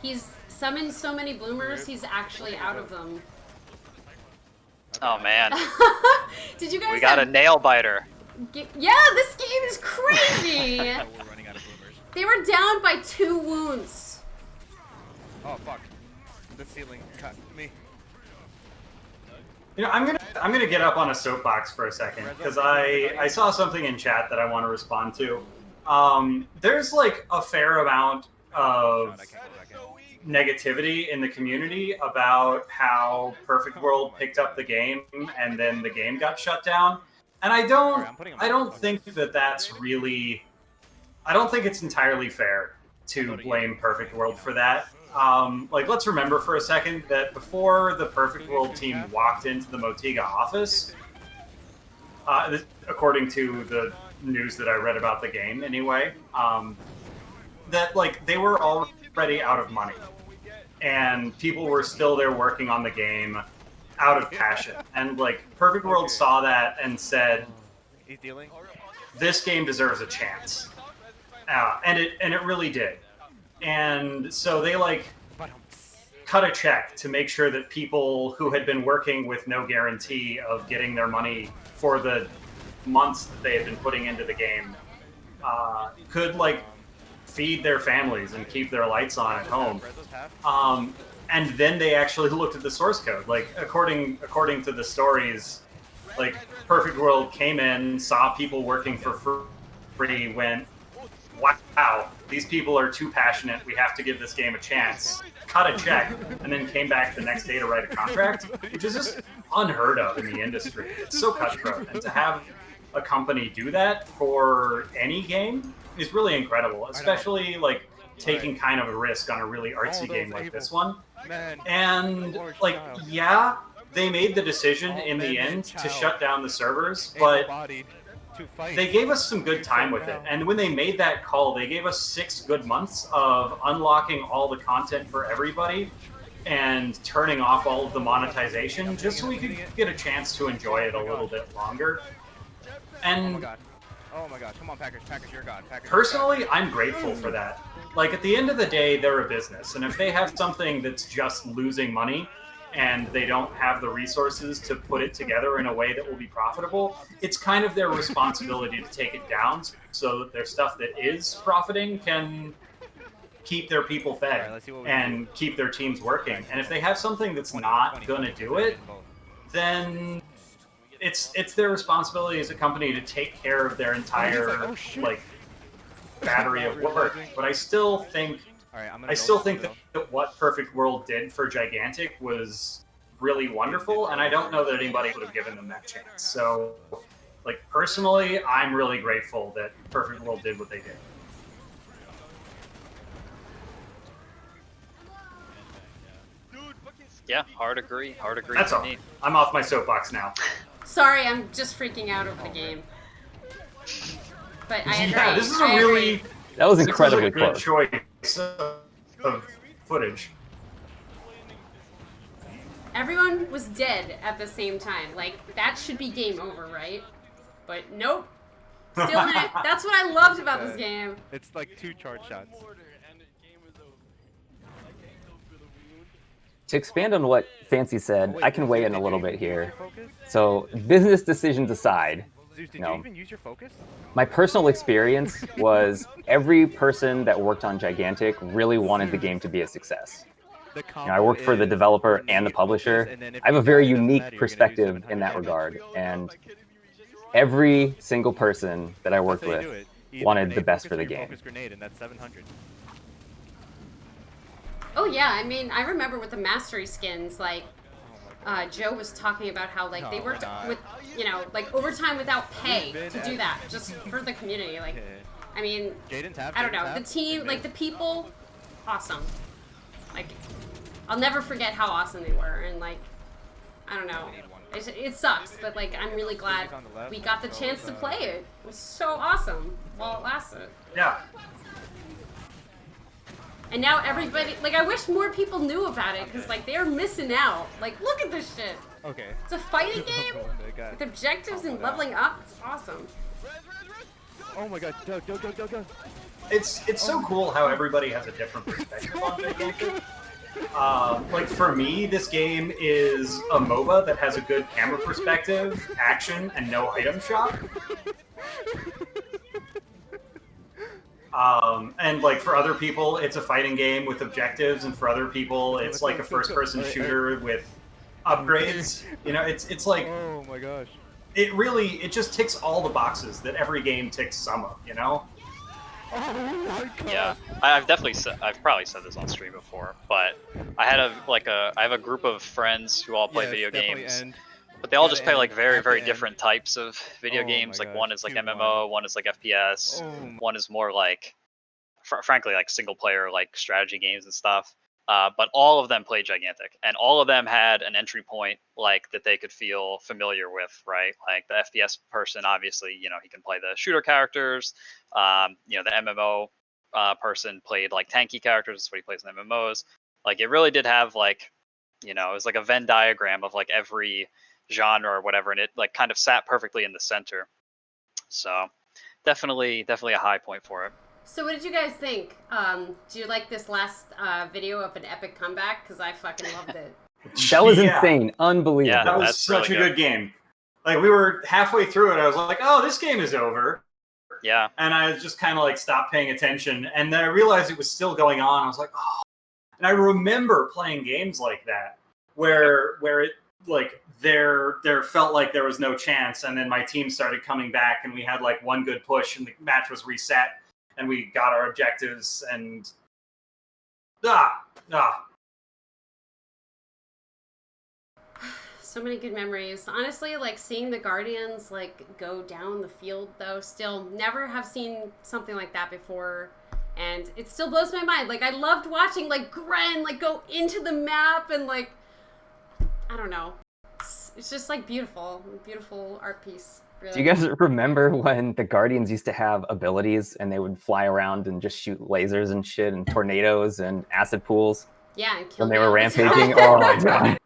He's summoned so many bloomers, he's actually out of them. Oh man. Did you guys? We got a nail biter. Yeah, this game is crazy. We're running out of bloomers. They were down by 2 wounds. Oh fuck! The ceiling cut me. You know, I'm gonna get up on a soapbox for a second because I saw something in chat that I want to respond to. There's like a fair amount of negativity in the community about how Perfect World picked up the game and then the game got shut down. And I don't think that that's really, I don't think it's entirely fair to blame Perfect World for that. Like, let's remember for a second that before the Perfect World team walked into the Motiga office, according to the news that I read about the game anyway, that like they were already out of money, and people were still there working on the game out of passion. And like Perfect World saw that and said, "This game deserves a chance," and it really did. And so they like cut a check to make sure that people who had been working with no guarantee of getting their money for the months that they had been putting into the game could like feed their families and keep their lights on at home. And then they actually looked at the source code. Like according to the stories, like Perfect World came in, saw people working for free, went, "Wow, these people are too passionate. We have to give this game a chance." Cut a check, and then came back the next day to write a contract, which is just unheard of in the industry. It's so cutthroat, and to have a company do that for any game is really incredible, especially like taking kind of a risk on a really artsy game like this one. And like, yeah, they made the decision in the end to shut down the servers, but they gave us some good time with it. And when they made that call, they gave us 6 good months of unlocking all the content for everybody and turning off all of the monetization just so we could get a chance to enjoy it a little bit longer. And oh my god, come on Packers, you're God. Personally, I'm grateful for that. Like, at the end of the day, they're a business, and if they have something that's just losing money and they don't have the resources to put it together in a way that will be profitable, it's kind of their responsibility to take it down so that their stuff that is profiting can keep their people fed and keep their teams working. And if they have something that's not going to do it, then it's their responsibility as a company to take care of their entire like battery of work. But I still think that what Perfect World did for Gigantic was really wonderful, and I don't know that anybody would have given them that chance. So, like, personally, I'm really grateful that Perfect World did what they did. Yeah, hard agree. That's all. I'm off my soapbox now. Sorry, I'm just freaking out over the game. But I agree. Yeah, this is a I really agree. That was this incredibly is a good close. choice of footage. Everyone was dead at the same time. Like, that should be game over, right? But nope. Still in it. That's what I loved about this game. It's like 2 charge shots. To expand on what Fancy said, I can weigh in a little bit here. So, business decisions aside, Zeus, did you know, you even use your focus? my personal experience was every person that worked on Gigantic really wanted the game to be a success. You know, I worked for the developer and the publisher. I have a very unique perspective in that regard, and every single person that I worked with wanted the best for the game. Focus grenade, and that's 700. Oh yeah, I mean, I remember with the mastery skins, like, Joe was talking about how, like, they worked with, you know, like, overtime without pay to do that, just for the community. Like, I mean, I don't know, the team, like, the people, awesome. Like, I'll never forget how awesome they were, and, like, I don't know. It sucks, but, like, I'm really glad we got the chance to play it. It was so awesome while it lasted. Yeah. And now everybody, like, I wish more people knew about it, because, like, they're missing out. Like, look at this shit. Okay. It's a fighting game with objectives and leveling up. It's awesome. Oh my god, go. It's so cool how everybody has a different perspective on Gigantic. Like, for me, this game is a MOBA that has a good camera perspective, action, and no item shop. And like for other people, it's a fighting game with objectives, and for other people, it's like a first-person shooter with upgrades. You know, it's like, oh my gosh, it just ticks all the boxes that every game ticks some of. You know? Yeah, I've probably said this on stream before, but I have a group of friends who all play video games. But they all just play like very different types of video games. Like one is like MMO, one is like FPS, one is more like, frankly, like single player like strategy games and stuff. But all of them play Gigantic, and all of them had an entry point like that they could feel familiar with, right? Like the FPS person, obviously, you know, he can play the shooter characters. You know, the MMO person played like tanky characters. That's what he plays in MMOs. Like it really did have like, you know, it was like a Venn diagram of like every genre or whatever, and it like kind of sat perfectly in the center. So definitely a high point for it. So what did you guys think? Do you like this last video of an epic comeback? Because I fucking loved it. That was insane. Unbelievable. Yeah, that was such a good game. Like, we were halfway through it, I was like, oh, this game is over. Yeah. And I just kind of like stopped paying attention, and then I realized it was still going on. I was like, oh. And I remember playing games like that, where it like there felt like there was no chance, and then my team started coming back, and we had like one good push, and the match was reset, and we got our objectives, and So many good memories. Honestly, like seeing the Guardians like go down the field though, still never have seen something like that before. And it still blows my mind. Like I loved watching like Gren like go into the map, and like I don't know. It's just like beautiful art piece. Really. Do you guys remember when the Guardians used to have abilities and they would fly around and just shoot lasers and shit and tornadoes and acid pools? Yeah, and kill when they were mobs. rampaging. Oh my god.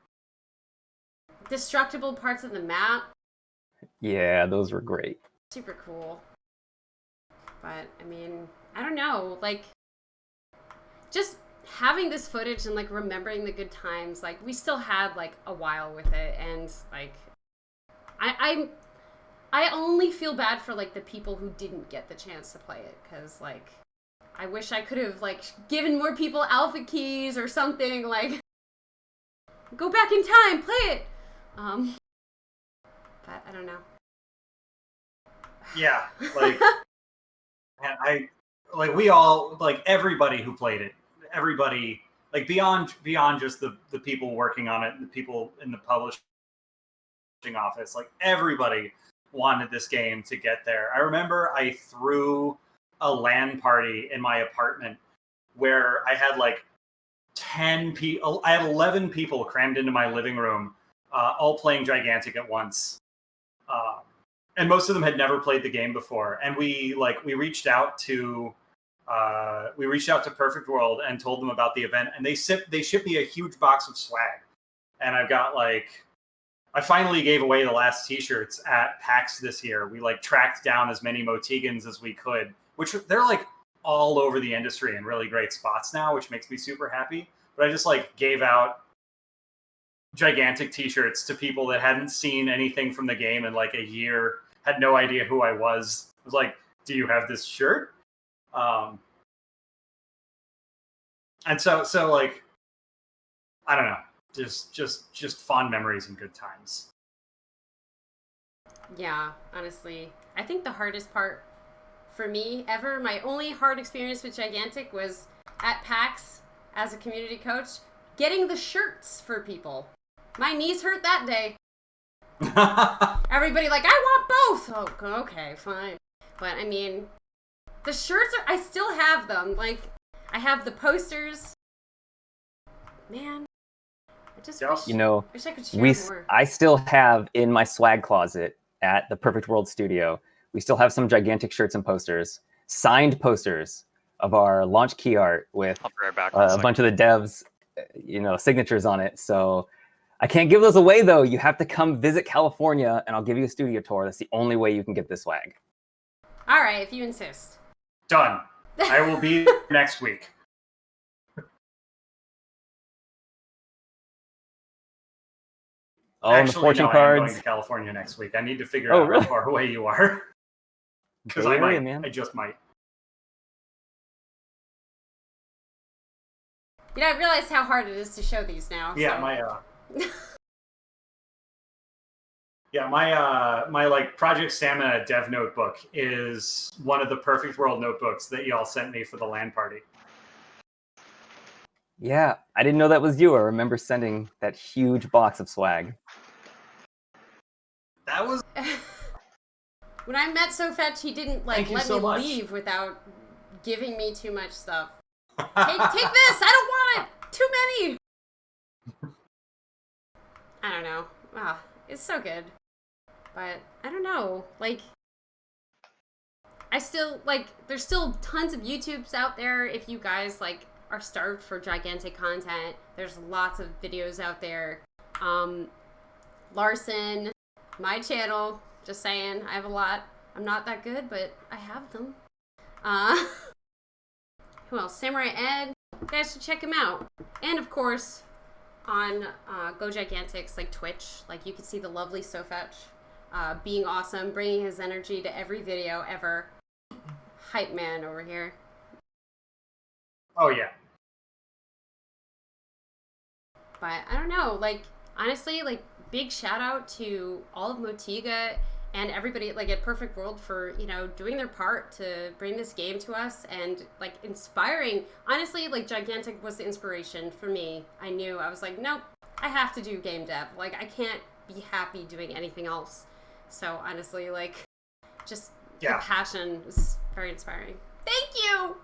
Destructible parts of the map. Yeah, those were great. Super cool. But I mean, I don't know, like just having this footage and like remembering the good times, like we still had like a while with it, and like I only feel bad for like the people who didn't get the chance to play it, because like I wish I could have like given more people alpha keys or something, like go back in time, play it. But I don't know. Yeah, like we all, like everybody who played it, everybody, like beyond just the people working on it and the people in the publishing office, like everybody wanted this game to get there. I remember I threw a LAN party in my apartment where I had like 10 people, I had 11 people crammed into my living room, all playing Gigantic at once. and most of them had never played the game before. And we reached out to Perfect World and told them about the event, and they shipped me a huge box of swag. And I've got I finally gave away the last t-shirts at PAX this year. We tracked down as many Motigans as we could, which they're all over the industry in really great spots now, which makes me super happy. But I just gave out gigantic t-shirts to people that hadn't seen anything from the game in a year, had no idea who I was. I was like, do you have this shirt? And so I don't know, just fond memories and good times. Yeah, honestly, I think the hardest part for me ever, my only hard experience with Gigantic was at PAX as a community coach, getting the shirts for people. My knees hurt that day. Everybody I want both. Oh, okay, fine. But I mean, the shirts I still have them. I have the posters. Man, I just wish I could share more. I still have in my swag closet at the Perfect World Studio, we still have some gigantic shirts and posters, signed posters of our launch key art with a bunch of the devs, signatures on it. So I can't give those away though. You have to come visit California and I'll give you a studio tour. That's the only way you can get this swag. All right, if you insist. Done. I will be next week. Oh, actually, the fortune no, cards. I'm going to California next week. I need to figure out how far away you are. Because I might. Man. I just might. I realized how hard it is to show these now. Yeah, so. my Project Stamina dev notebook is one of the Perfect World notebooks that y'all sent me for the LAN party. Yeah, I didn't know that was you. I remember sending that huge box of swag. That was... When I met SoFech, he didn't let me leave without giving me too much stuff. Take this! I don't want it! Too many! I don't know. It's so good. But, I don't know. I still, there's still tons of YouTubes out there if you guys, are starved for gigantic content. There's lots of videos out there. Larson, my channel, just saying, I have a lot. I'm not that good, but I have them. Who else? Samurai Ed. You guys should check him out. And of course, on Go Gigantics, Twitch, you can see the lovely SoFech being awesome, bringing his energy to every video ever. Hype man over here. Oh, yeah. But I don't know, honestly, big shout out to all of Motiga and everybody at Perfect World for, doing their part to bring this game to us and inspiring. Honestly, Gigantic was the inspiration for me. I knew, I was nope, I have to do game dev. I can't be happy doing anything else. So honestly, just the passion was very inspiring. Thank you!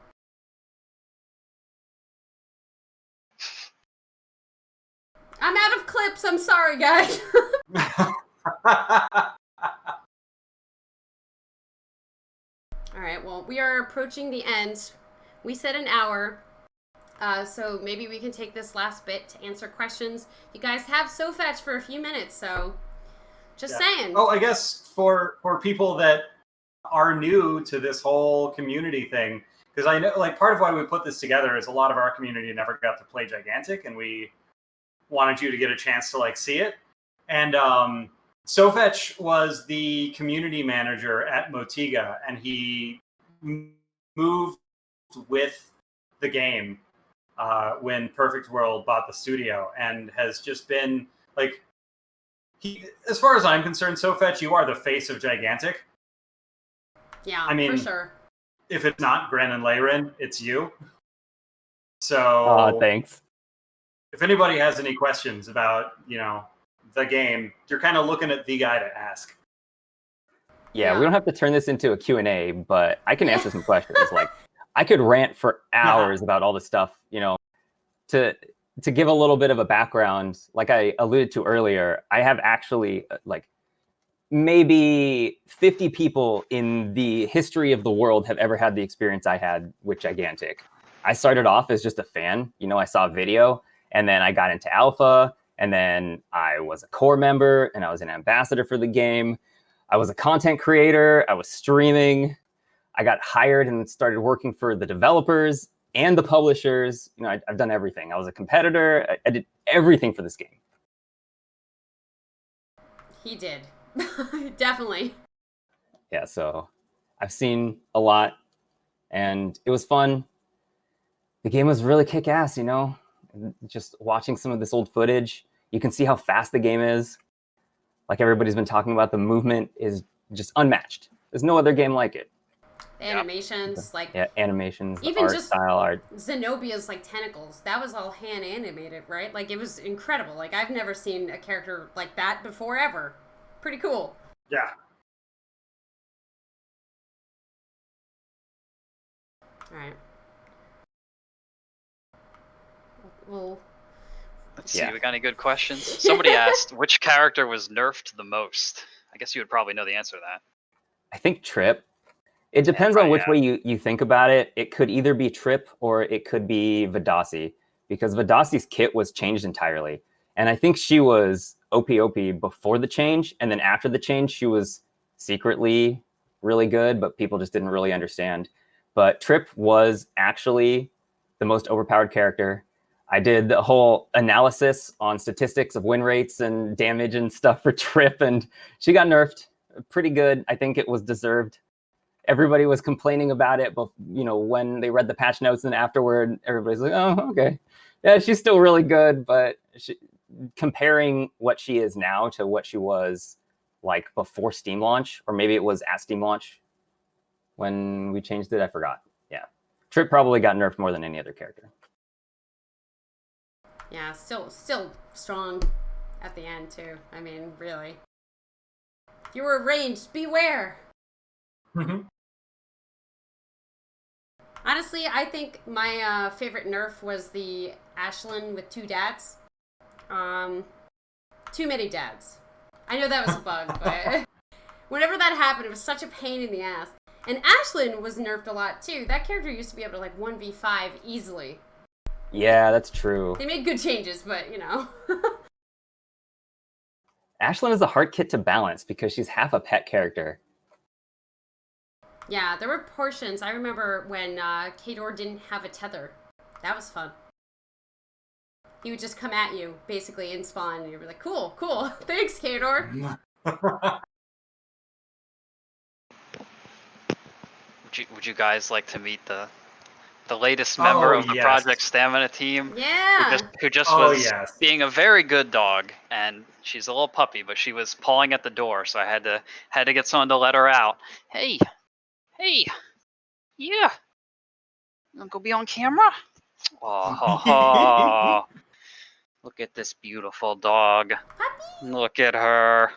I'm out of clips. I'm sorry, guys. All right, well, we are approaching the end. We said an hour, so maybe we can take this last bit to answer questions. You guys have SoFech for a few minutes, so just saying. Oh, I guess for people that are new to this whole community thing, because I know, part of why we put this together is a lot of our community never got to play Gigantic, and we wanted you to get a chance to see it. And SoFech was the community manager at Motiga, and he moved with the game when Perfect World bought the studio, and has just been as far as I'm concerned, SoFech, you are the face of Gigantic. Yeah, I mean, for sure. If it's not Gren and Leirin, it's you. So thanks. If anybody has any questions about, the game, you're kind of looking at the guy to ask. Yeah, we don't have to turn this into a Q&A, but I can answer some questions. I could rant for hours about all the stuff, to give a little bit of a background, like I alluded to earlier, I have actually, maybe 50 people in the history of the world have ever had the experience I had with Gigantic. I started off as just a fan. You know, I saw a video, and then I got into alpha, and then I was a core member, and I was an ambassador for the game. I was a content creator. I was streaming. I got hired and started working for the developers and the publishers. You know, I've done everything. I was a competitor. I did everything for this game. He did. Definitely. Yeah, so I've seen a lot, and it was fun. The game was really kick-ass, you know? Just watching some of this old footage, you can see how fast the game is. Like everybody's been talking about, the movement is just unmatched. There's no other game like it. The animations, like animations, the even art just style, art. Zenobia's like tentacles, that was all hand animated, right? Like it was incredible. Like I've never seen a character like that before ever. Pretty cool. Yeah. All right. Well, let's see. We got any good questions? Somebody asked which character was nerfed the most. I guess you would probably know the answer to that. I think Trip. It depends on which way you think about it. It could either be Trip or it could be Vidasi, because Vidasi's kit was changed entirely. And I think she was OP before the change, and then after the change, she was secretly really good, but people just didn't really understand. But Trip was actually the most overpowered character. I did the whole analysis on statistics of win rates and damage and stuff for Trip, and she got nerfed pretty good. I think it was deserved. Everybody was complaining about it, but you know, when they read the patch notes and afterward, everybody's like, "Oh, okay, yeah, she's still really good." But comparing what she is now to what she was like before Steam launch, or maybe it was at Steam launch when we changed it, I forgot. Yeah, Trip probably got nerfed more than any other character. Yeah, still strong at the end too. I mean, really. If you were ranged, beware. Honestly, I think my favorite nerf was the Ashlyn with 2 dads. Too many dads. I know that was a bug, but whenever that happened, it was such a pain in the ass. And Ashlyn was nerfed a lot too. That character used to be able to like 1v5 easily. Yeah, that's true. They made good changes, but you know. Ashlyn is a hard kit to balance because she's half a pet character. Yeah, there were portions. I remember when Kador didn't have a tether. That was fun. He would just come at you, basically, in spawn, and you were like, cool, cool. Thanks, Kador. Would you guys like to meet the latest member of the Project Stamina team? Yeah. Who just was being a very good dog, and she's a little puppy, but she was pawing at the door, so I had to get someone to let her out. Hey, yeah. You wanna go be on camera? Oh, look at this beautiful dog. Puppy? Look at her.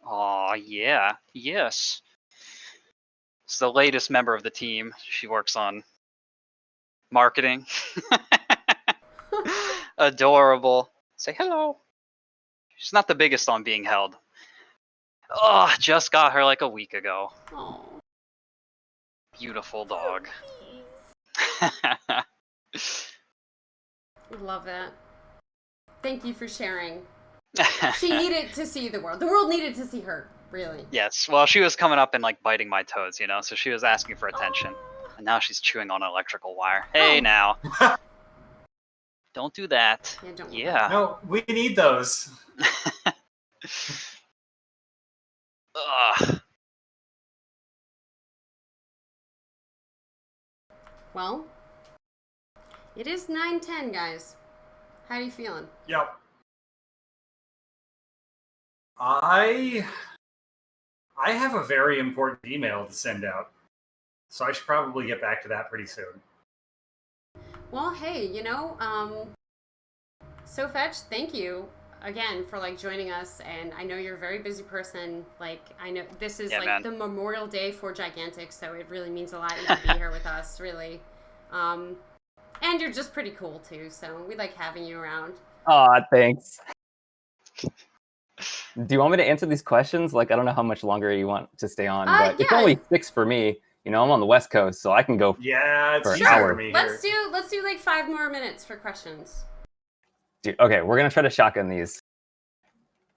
Oh, yeah. Yes. It's the latest member of the team. She works on marketing. Adorable. Say hello. She's not the biggest on being held. Oh, just got her like a week ago. Oh. Beautiful dog. Love that. Thank you for sharing. She needed to see the world. The world needed to see her, really. Yes, well, she was coming up and like biting my toes, you know, so she was asking for attention. And now she's chewing on an electrical wire. Hey, now. Don't do that. Yeah, don't. Yeah. No, we need those. Ugh. Well, it is 9:10, guys. How are you feeling? Yep. I have a very important email to send out, so I should probably get back to that pretty soon. Well, hey, you know, SoFech, thank you again for like joining us, and I know you're a very busy person. Like, I know this is the Memorial Day for Gigantic, so it really means a lot you to be here with us, really. And you're just pretty cool too, so we like having you around. Aw, thanks. Do you want me to answer these questions? Like, I don't know how much longer you want to stay on, but it's yeah. only 6 for me. You know, I'm on the West Coast, so I can go for it's hours. for me Let's do like 5 more minutes for questions. Dude, okay, we're gonna try to shotgun these.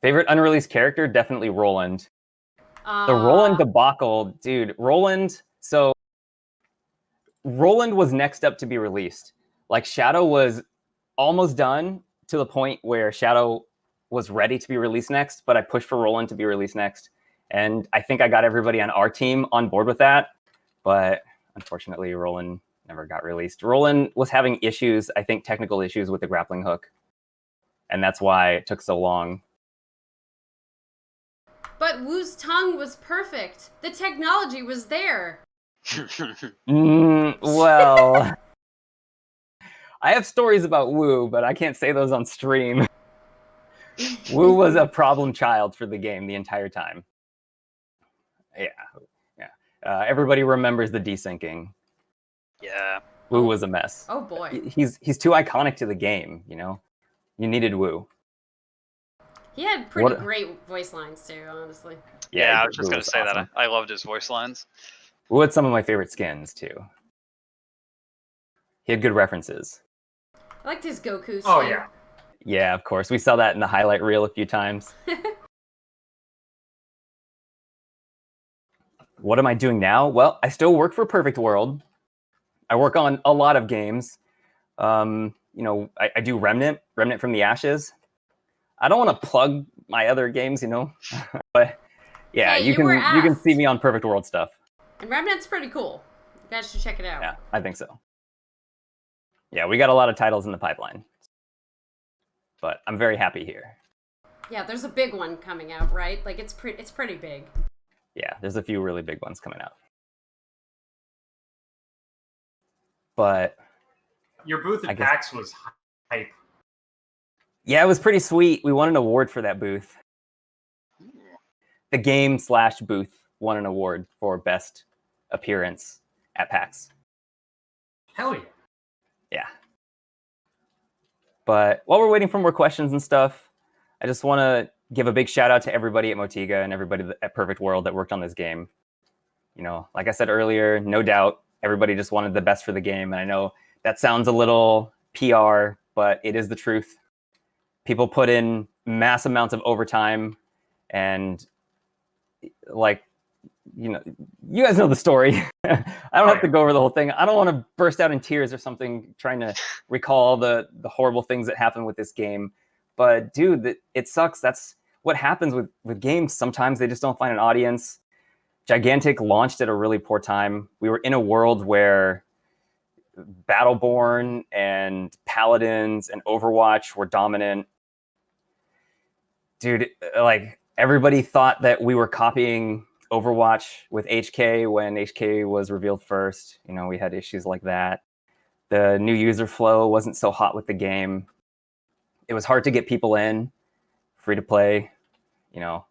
Favorite unreleased character? Definitely Roland. The Roland debacle, dude. Roland. So Roland was next up to be released. Like Shadow was almost done to the point where Shadow was ready to be released next, but I pushed for Roland to be released next. And I think I got everybody on our team on board with that. But unfortunately, Roland never got released. Roland was having issues, I think technical issues with the grappling hook. And that's why it took so long. But Wu's tongue was perfect. The technology was there. Well, I have stories about Wu, but I can't say those on stream. Wu was a problem child for the game the entire time. Yeah. Everybody remembers the desyncing. Yeah. Wu was a mess. Oh boy. He's too iconic to the game, you know? You needed Wu. He had pretty great voice lines too, honestly. Yeah, I was just going to say awesome. That. I loved his voice lines. Wu had some of my favorite skins too. He had good references. I liked his Goku skin. Oh, yeah. Yeah, of course. We saw that in the highlight reel a few times. What am I doing now? Well, I still work for Perfect World. I work on a lot of games. You know, I do Remnant from the Ashes. I don't want to plug my other games, you know, but yeah, hey, you can see me on Perfect World stuff. And Remnant's pretty cool. You guys should check it out. Yeah, I think so. Yeah, we got a lot of titles in the pipeline, but I'm very happy here. Yeah, there's a big one coming out, right? Like it's pretty big. Yeah, there's a few really big ones coming out. But your booth at PAX was hype. Yeah, it was pretty sweet. We won an award for that booth. The game/booth won an award for best appearance at PAX. Hell yeah. Yeah. But while we're waiting for more questions and stuff, I just want to give a big shout out to everybody at Motiga and everybody at Perfect World that worked on this game. You know, like I said earlier, no doubt, everybody just wanted the best for the game. And I know that sounds a little PR, but it is the truth. People put in mass amounts of overtime and like, you know, you guys know the story. I don't have to go over the whole thing. I don't want to burst out in tears or something trying to recall the horrible things that happened with this game. But dude, it sucks. That's what happens with games. Sometimes they just don't find an audience. Gigantic launched at a really poor time. We were in a world where Battleborn and Paladins and Overwatch were dominant. Dude, like everybody thought that we were copying Overwatch with HK when HK was revealed first. You know, we had issues like that. The new user flow wasn't so hot with the game. It was hard to get people in, free to play. You know,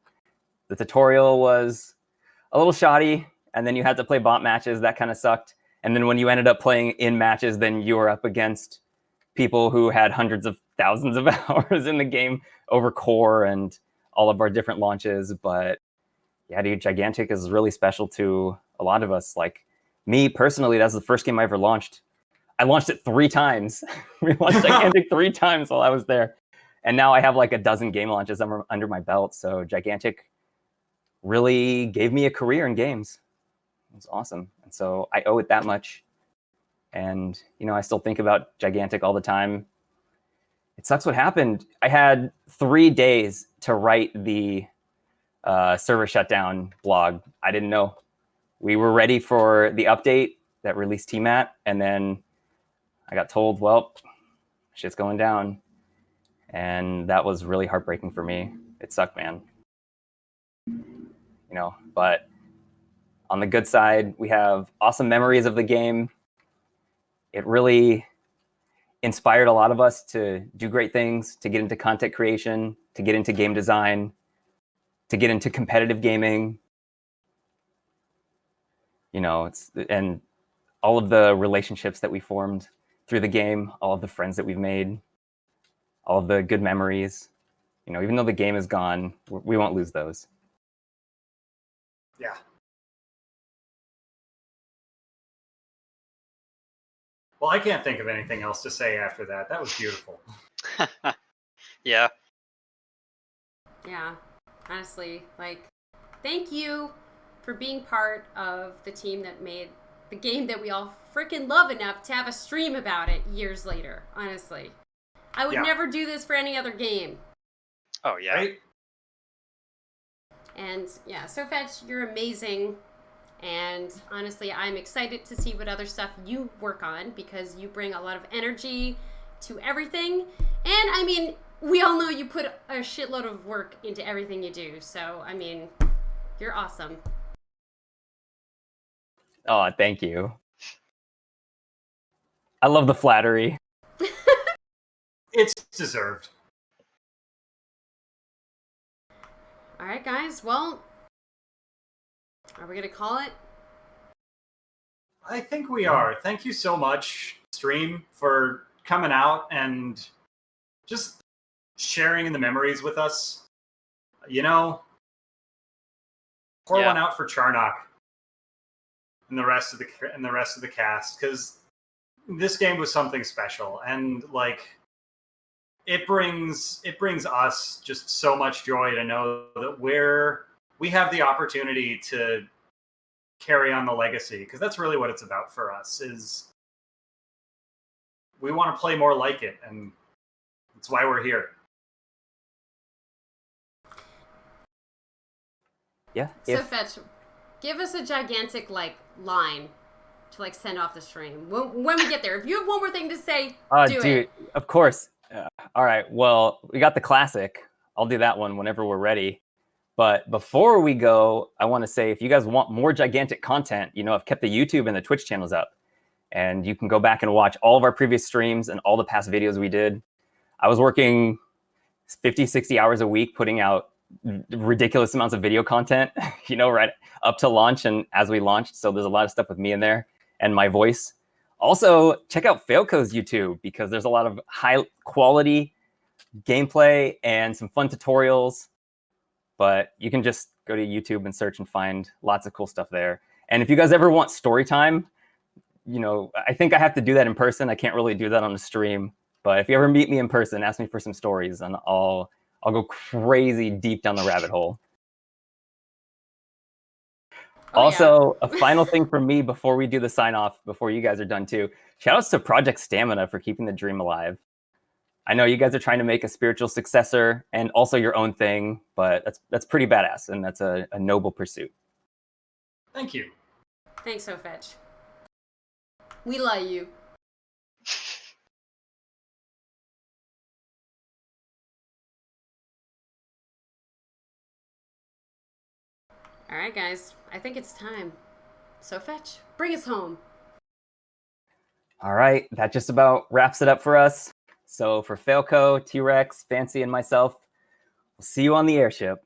the tutorial was a little shoddy, and then you had to play bot matches. That kind of sucked. And then when you ended up playing in matches, then you were up against people who had hundreds of thousands of hours in the game over core and all of our different launches. But yeah, dude, Gigantic is really special to a lot of us. Like me personally, that's the first game I ever launched. I launched it 3 times. We launched Gigantic 3 times while I was there. And now I have like a dozen game launches under my belt. So Gigantic really gave me a career in games. It was awesome. And so I owe it that much. And, you know, I still think about Gigantic all the time. It sucks what happened. I had 3 days to write the server shutdown blog. I didn't know. We were ready for the update that released TMAT, and then I got told, well, shit's going down. And that was really heartbreaking for me. It sucked, man. You know, but on the good side, we have awesome memories of the game. It really inspired a lot of us to do great things, to get into content creation, to get into game design, to get into competitive gaming. You know, and all of the relationships that we formed through the game, all of the friends that we've made, all of the good memories. You know, even though the game is gone, we won't lose those. Yeah. Well, I can't think of anything else to say after that. That was beautiful. Yeah. Yeah, honestly, like, thank you for being part of the team that made the game that we all freaking love enough to have a stream about it years later, honestly. I would never do this for any other game. Oh, yeah. Right? And yeah, SoFech, you're amazing. And honestly, I'm excited to see what other stuff you work on because you bring a lot of energy to everything. And I mean, we all know you put a shitload of work into everything you do. So, I mean, you're awesome. Oh, thank you. I love the flattery. It's deserved. All right, guys. Well, are we going to call it? I think we are. Thank you so much, stream, for coming out and just sharing in the memories with us. You know, pour one out for Charnock and the rest of the cast, because this game was something special, and like it brings us just so much joy to know that we have the opportunity to carry on the legacy, because that's really what it's about for us. Is we want to play more like it, and that's why we're here. Yeah. SoFech, give us a gigantic line to send off the stream when we get there. If you have one more thing to say, do dude, it. of course. All right. Well, we got the classic. I'll do that one whenever we're ready. But before we go, I want to say if you guys want more gigantic content, you know, I've kept the YouTube and the Twitch channels up. And you can go back and watch all of our previous streams and all the past videos we did. I was working 50, 60 hours a week putting out ridiculous amounts of video content, you know, right up to launch and as we launched. So there's a lot of stuff with me in there and my voice. Also, check out Failco's YouTube because there's a lot of high quality gameplay and some fun tutorials. But you can just go to YouTube and search and find lots of cool stuff there. And if you guys ever want story time, you know, I think I have to do that in person. I can't really do that on the stream. But if you ever meet me in person, ask me for some stories, and I'll go crazy deep down the rabbit hole. Oh, also, a final thing from me before we do the sign off, before you guys are done too. Shout outs to Project Stamina for keeping the dream alive. I know you guys are trying to make a spiritual successor and also your own thing, but that's pretty badass, and that's a noble pursuit. Thank you. Thanks, SoFech. We love you. All right, guys. I think it's time. SoFech, bring us home. All right, that just about wraps it up for us. So for Failco, T-Rex, Fancy, and myself, we'll see you on the airship.